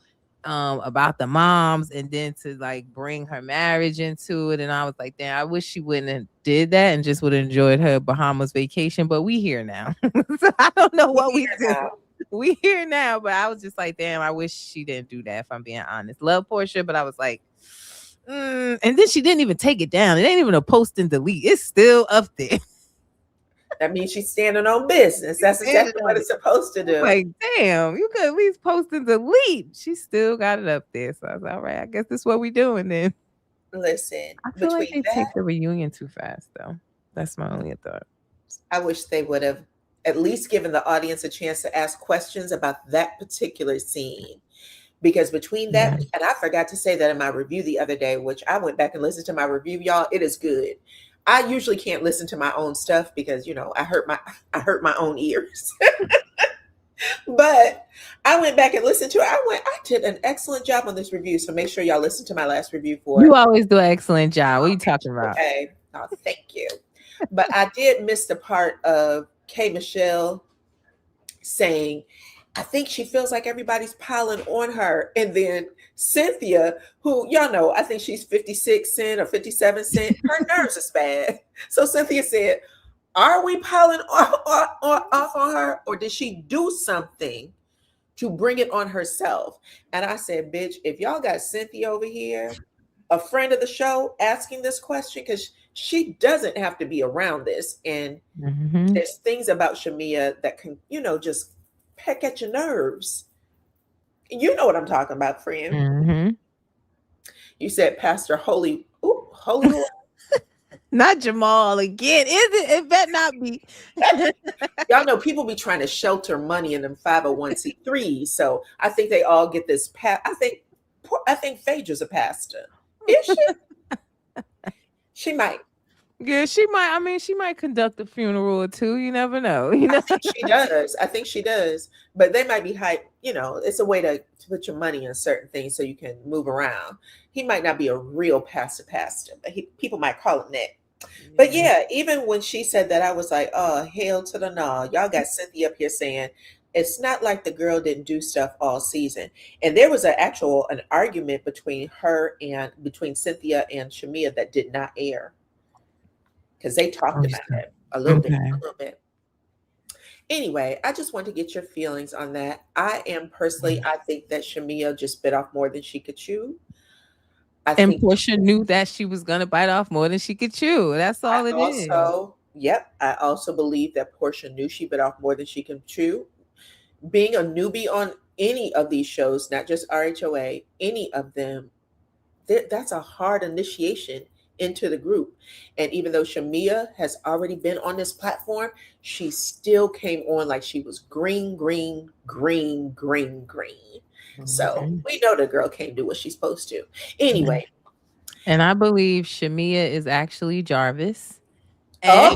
about the moms, and then to like bring her marriage into it. And I was like, damn, I wish she wouldn't have did that and just would have enjoyed her Bahamas vacation. But we here now. So I don't know what we do. We here now, but I was just like, damn, I wish she didn't do that, if I'm being honest. Love Porsha, but I was like, and then she didn't even take it down. It ain't even a post and delete. It's still up there. That means she's standing on business. That's exactly what it's supposed to do. Like, damn, you could at least post and delete. She still got it up there. So I was like, all right, I guess this is what we doing then. Listen, I feel like they take the reunion too fast, though. That's my only thought. I wish they would have at least given the audience a chance to ask questions about that particular scene. Because between that, and I forgot to say that in my review the other day, which I went back and listened to my review, y'all, it is good. I usually can't listen to my own stuff because, I hurt my own ears. But I went back and listened to it. I did an excellent job on this review. So make sure y'all listen to my last review for it. You always do an excellent job. What are you talking about? Okay. Oh, thank you. But I did miss the part of K. Michelle saying, I think she feels like everybody's piling on her. And then Cynthia, who y'all know, I think she's 56 cent or 57 cent. Her nerves is bad. So Cynthia said, are we piling off on her, or did she do something to bring it on herself? And I said, bitch, if y'all got Cynthia over here, a friend of the show, asking this question, because she doesn't have to be around this. And there's things about Shamea that can, just peck at your nerves. You know what I'm talking about, friend. You said Pastor Holy. Not Jamal again. Is it? It better not be. Y'all know people be trying to shelter money in them 501c3s. So I think they all get this. I think Phaedra's a pastor. Is she? She might. Yeah, she might. I mean, she might conduct a funeral or two. You never know. I think she does. But they might be hype. It's a way to put your money in certain things so you can move around. He might not be a real pastor, but people might call him that. But yeah, even when she said that, I was like, oh, hail to the nah. Y'all got Cynthia up here saying it's not like the girl didn't do stuff all season. And there was an argument between Cynthia and Shamea that did not air. Because they talked about it a little bit. Anyway, I just want to get your feelings on that. I think that Shamea just bit off more than she could chew. I think Porsha knew that she was going to bite off more than she could chew. That's all it is. I also believe that Porsha knew she bit off more than she can chew. Being a newbie on any of these shows, not just RHOA, any of them, that's a hard initiation into the group. And even though Shamea has already been on this platform, she still came on like she was green. So we know the girl can't do what she's supposed to. Anyway. And I believe Shamea is actually Jarvis. You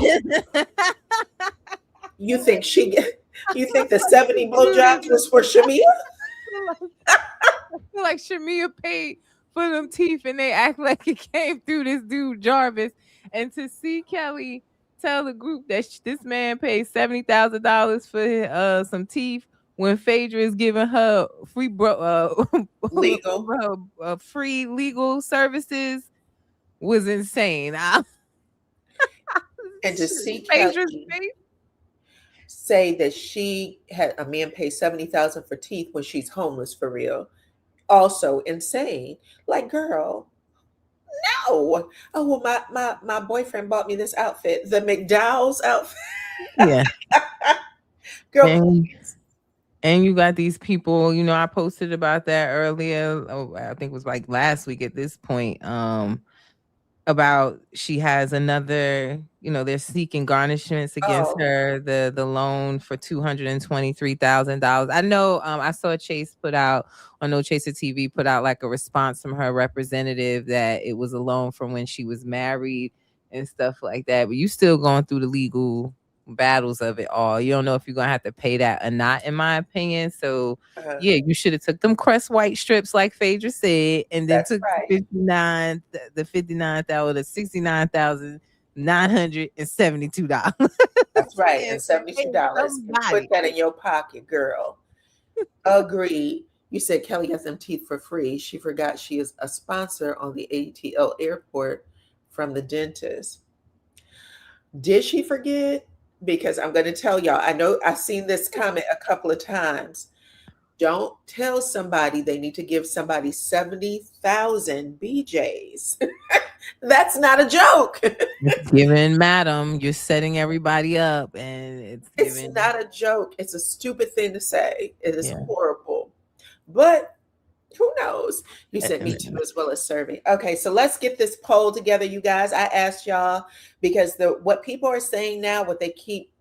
think the 70 blowjobs was for Shamea? I feel like Shamea paid for them teeth and they act like it came through this dude Jarvis. And to see Kelly tell the group that this man paid $70,000 for some teeth when Phaedra is giving her free free legal services was insane. And to see Kelly say that she had a man pay $70,000 for teeth when she's homeless for real, also insane. Like, girl, no. Oh, well, my boyfriend bought me this outfit, the McDowell's outfit. Yeah. Girl, and you got these people, I posted about that earlier. Oh, I think it was like last week at this point. About she has another, they're seeking garnishments against her, the loan for $223,000. I know I saw Chase put out on No Chaser TV put out like a response from her representative that it was a loan from when she was married and stuff like that. But you still going through the legal battles of it all. You don't know if you're gonna have to pay that or not, in my opinion. So yeah, you should have took them Crest White strips like Phaedra said, and then took the $69,972. That's right, and $72. Put that in your pocket, girl. Agreed. You said Kelly got them teeth for free. She forgot she is a sponsor on the ATL airport from the dentist. Did she forget? Because I'm going to tell y'all, I know I've seen this comment a couple of times. Don't tell somebody they need to give somebody 70,000 BJs. That's not a joke. Given, madam, you're setting everybody up, and it's not a joke. It's a stupid thing to say. It is horrible. But who knows? You said me too, as well as serving. Okay, so let's get this poll together, you guys. I asked y'all because what people are saying now, what they keep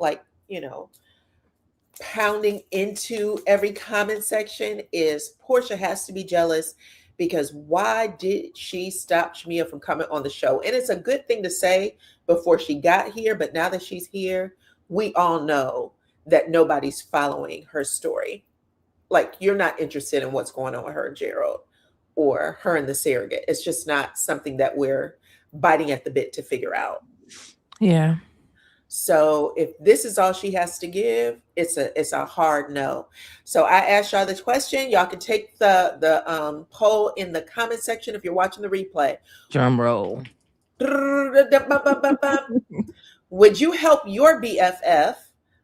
pounding into every comment section is Porsha has to be jealous because why did she stop Shamea from coming on the show? And it's a good thing to say before she got here, but now that she's here, we all know that nobody's following her story. Like, you're not interested in what's going on with her and Gerald or her and the surrogate. It's just not something that we're biting at the bit to figure out. Yeah. So if this is all she has to give, it's a hard no. So I asked y'all this question. Y'all can take the poll in the comment section if you're watching the replay. Drum roll. Would you help your BFF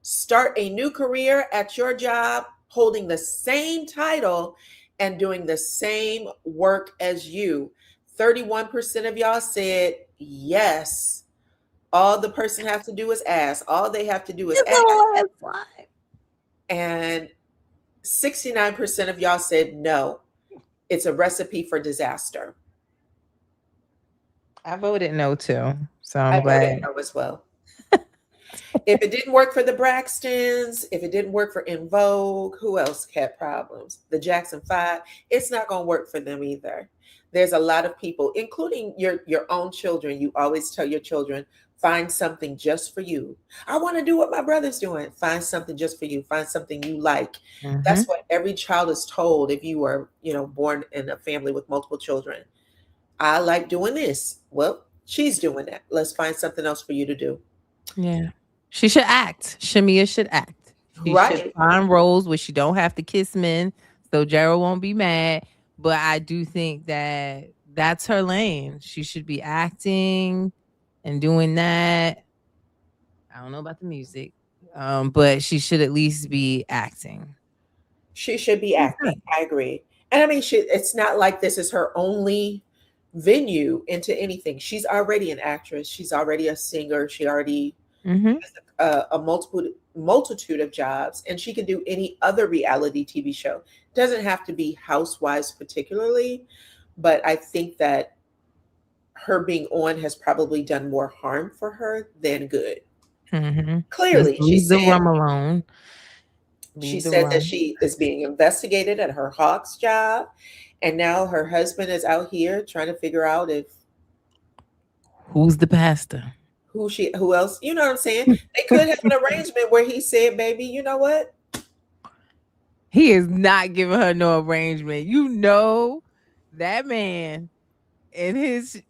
start a new career at your job holding the same title and doing the same work as you? 31% of y'all said yes. All the person has to do is ask. All they have to do is ask. And 69% of y'all said no. It's a recipe for disaster. I voted no too. So I I'm glad. voted no as well. If it didn't work for the Braxtons, if it didn't work for En Vogue, who else had problems? The Jackson 5, it's not going to work for them either. There's a lot of people, including your own children. You always tell your children, find something just for you. I want to do what my brother's doing. Find something just for you. Find something you like. Mm-hmm. That's what every child is told if you are, born in a family with multiple children. I like doing this. Well, she's doing that. Let's find something else for you to do. Yeah. She should act. Shamea should act. She should find roles where she don't have to kiss men, so Gerald won't be mad. But I do think that that's her lane. She should be acting and doing that. I don't know about the music, but she should at least be acting. She should be acting. I agree. And I mean, it's not like this is her only venue into anything. She's already an actress. She's already a singer. She already has a multitude of jobs, and she can do any other reality TV show. Doesn't have to be Housewives particularly, but I think that her being on has probably done more harm for her than good. Clearly, leave the rum alone. She said that she is being investigated at her Hawks job, and now her husband is out here trying to figure out who's the pastor, who else. You know what I'm saying? They could have an arrangement where he said, "Baby, you know what? He is not giving her no arrangement. You know that man and his."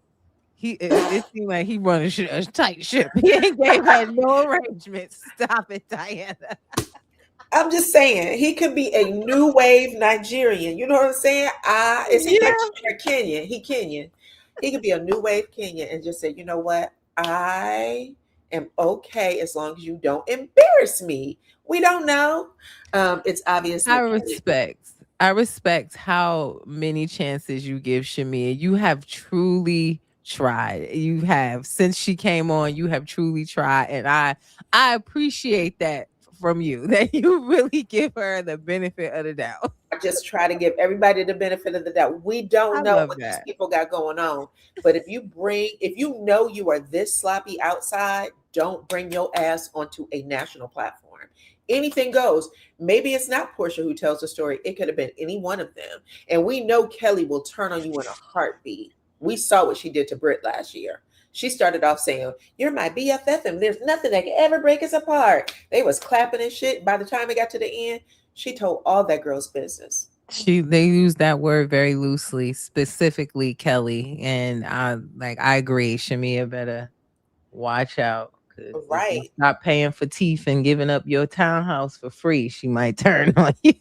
It seemed like he running a tight ship. He ain't gave her no arrangement. Stop it, Dyana. I'm just saying, he could be a new wave Nigerian. You know what I'm saying? Is he Nigerian or Kenyan? He Kenyan. He could be a new wave Kenyan and just say, you know what? I am okay as long as you don't embarrass me. We don't know. It's obvious. I respect how many chances you give Shamea. You have truly tried. You have, since she came on, you have truly tried, and I appreciate that from you, that you really give her the benefit of the doubt. I just try to give everybody the benefit of the doubt. We don't know what these people got going on, but if you know you are this sloppy outside, don't bring your ass onto a national platform. Anything goes. Maybe it's not Porsha who tells the story. It could have been any one of them. And we know Kelly will turn on you in a heartbeat. We saw what she did to Britt last year. She started off saying, "You're my BFF, and there's nothing that can ever break us apart." They was clapping and shit. By the time it got to the end, she told all that girl's business. They used that word very loosely, specifically Kelly. And I agree. Shamea better watch out. Right. Not paying for teeth and giving up your townhouse for free. She might turn on you.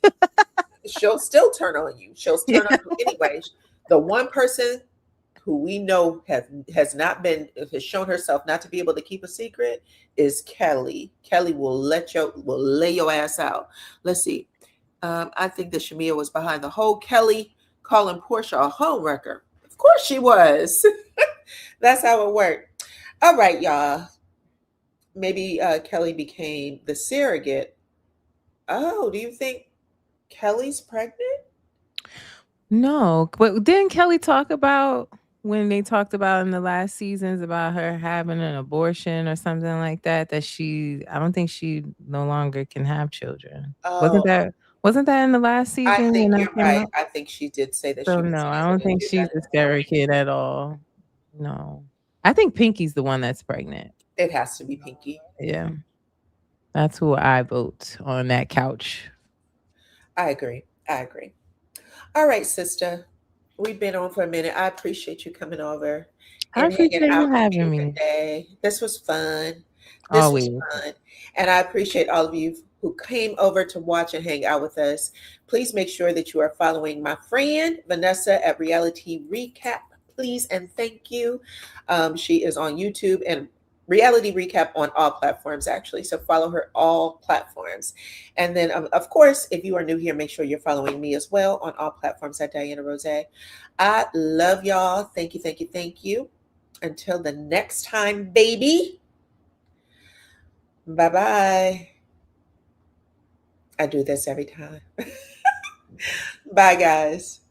She'll still turn on you. She'll turn on you anyway. The one person who we know has shown herself not to be able to keep a secret is Kelly. Kelly will lay your ass out. Let's see. I think that Shamea was behind the whole Kelly calling Porsha a homewrecker. Of course she was. That's how it worked. All right, y'all. Maybe Kelly became the surrogate. Oh, do you think Kelly's pregnant? No, but didn't Kelly talk about when they talked about in the last seasons about her having an abortion or something like that, that I don't think she no longer can have children. Oh, Wasn't that in the last I season when think that you're came right. up? I think she did say that So she was no, I not don't going to think do she's that a anymore. scary kid at all. No. I think Pinky's the one that's pregnant. It has to be Pinky. Yeah. That's who I vote on that couch. I agree. I agree. All right, sister. We've been on for a minute. I appreciate you coming over I and hanging appreciate out you with having me me. today. This was fun. This was Always. fun. And I appreciate all of you who came over to watch and hang out with us. Please make sure that you are following my friend Vanessa at Reality Recap. Please and thank you. She is on YouTube and Reality Recap on all platforms, actually. So follow her all platforms. And then, of course, if you are new here, make sure you're following me as well on all platforms at DYANAROZAY. I love y'all. Thank you, thank you, thank you. Until the next time, baby. Bye bye. I do this every time. Bye, guys.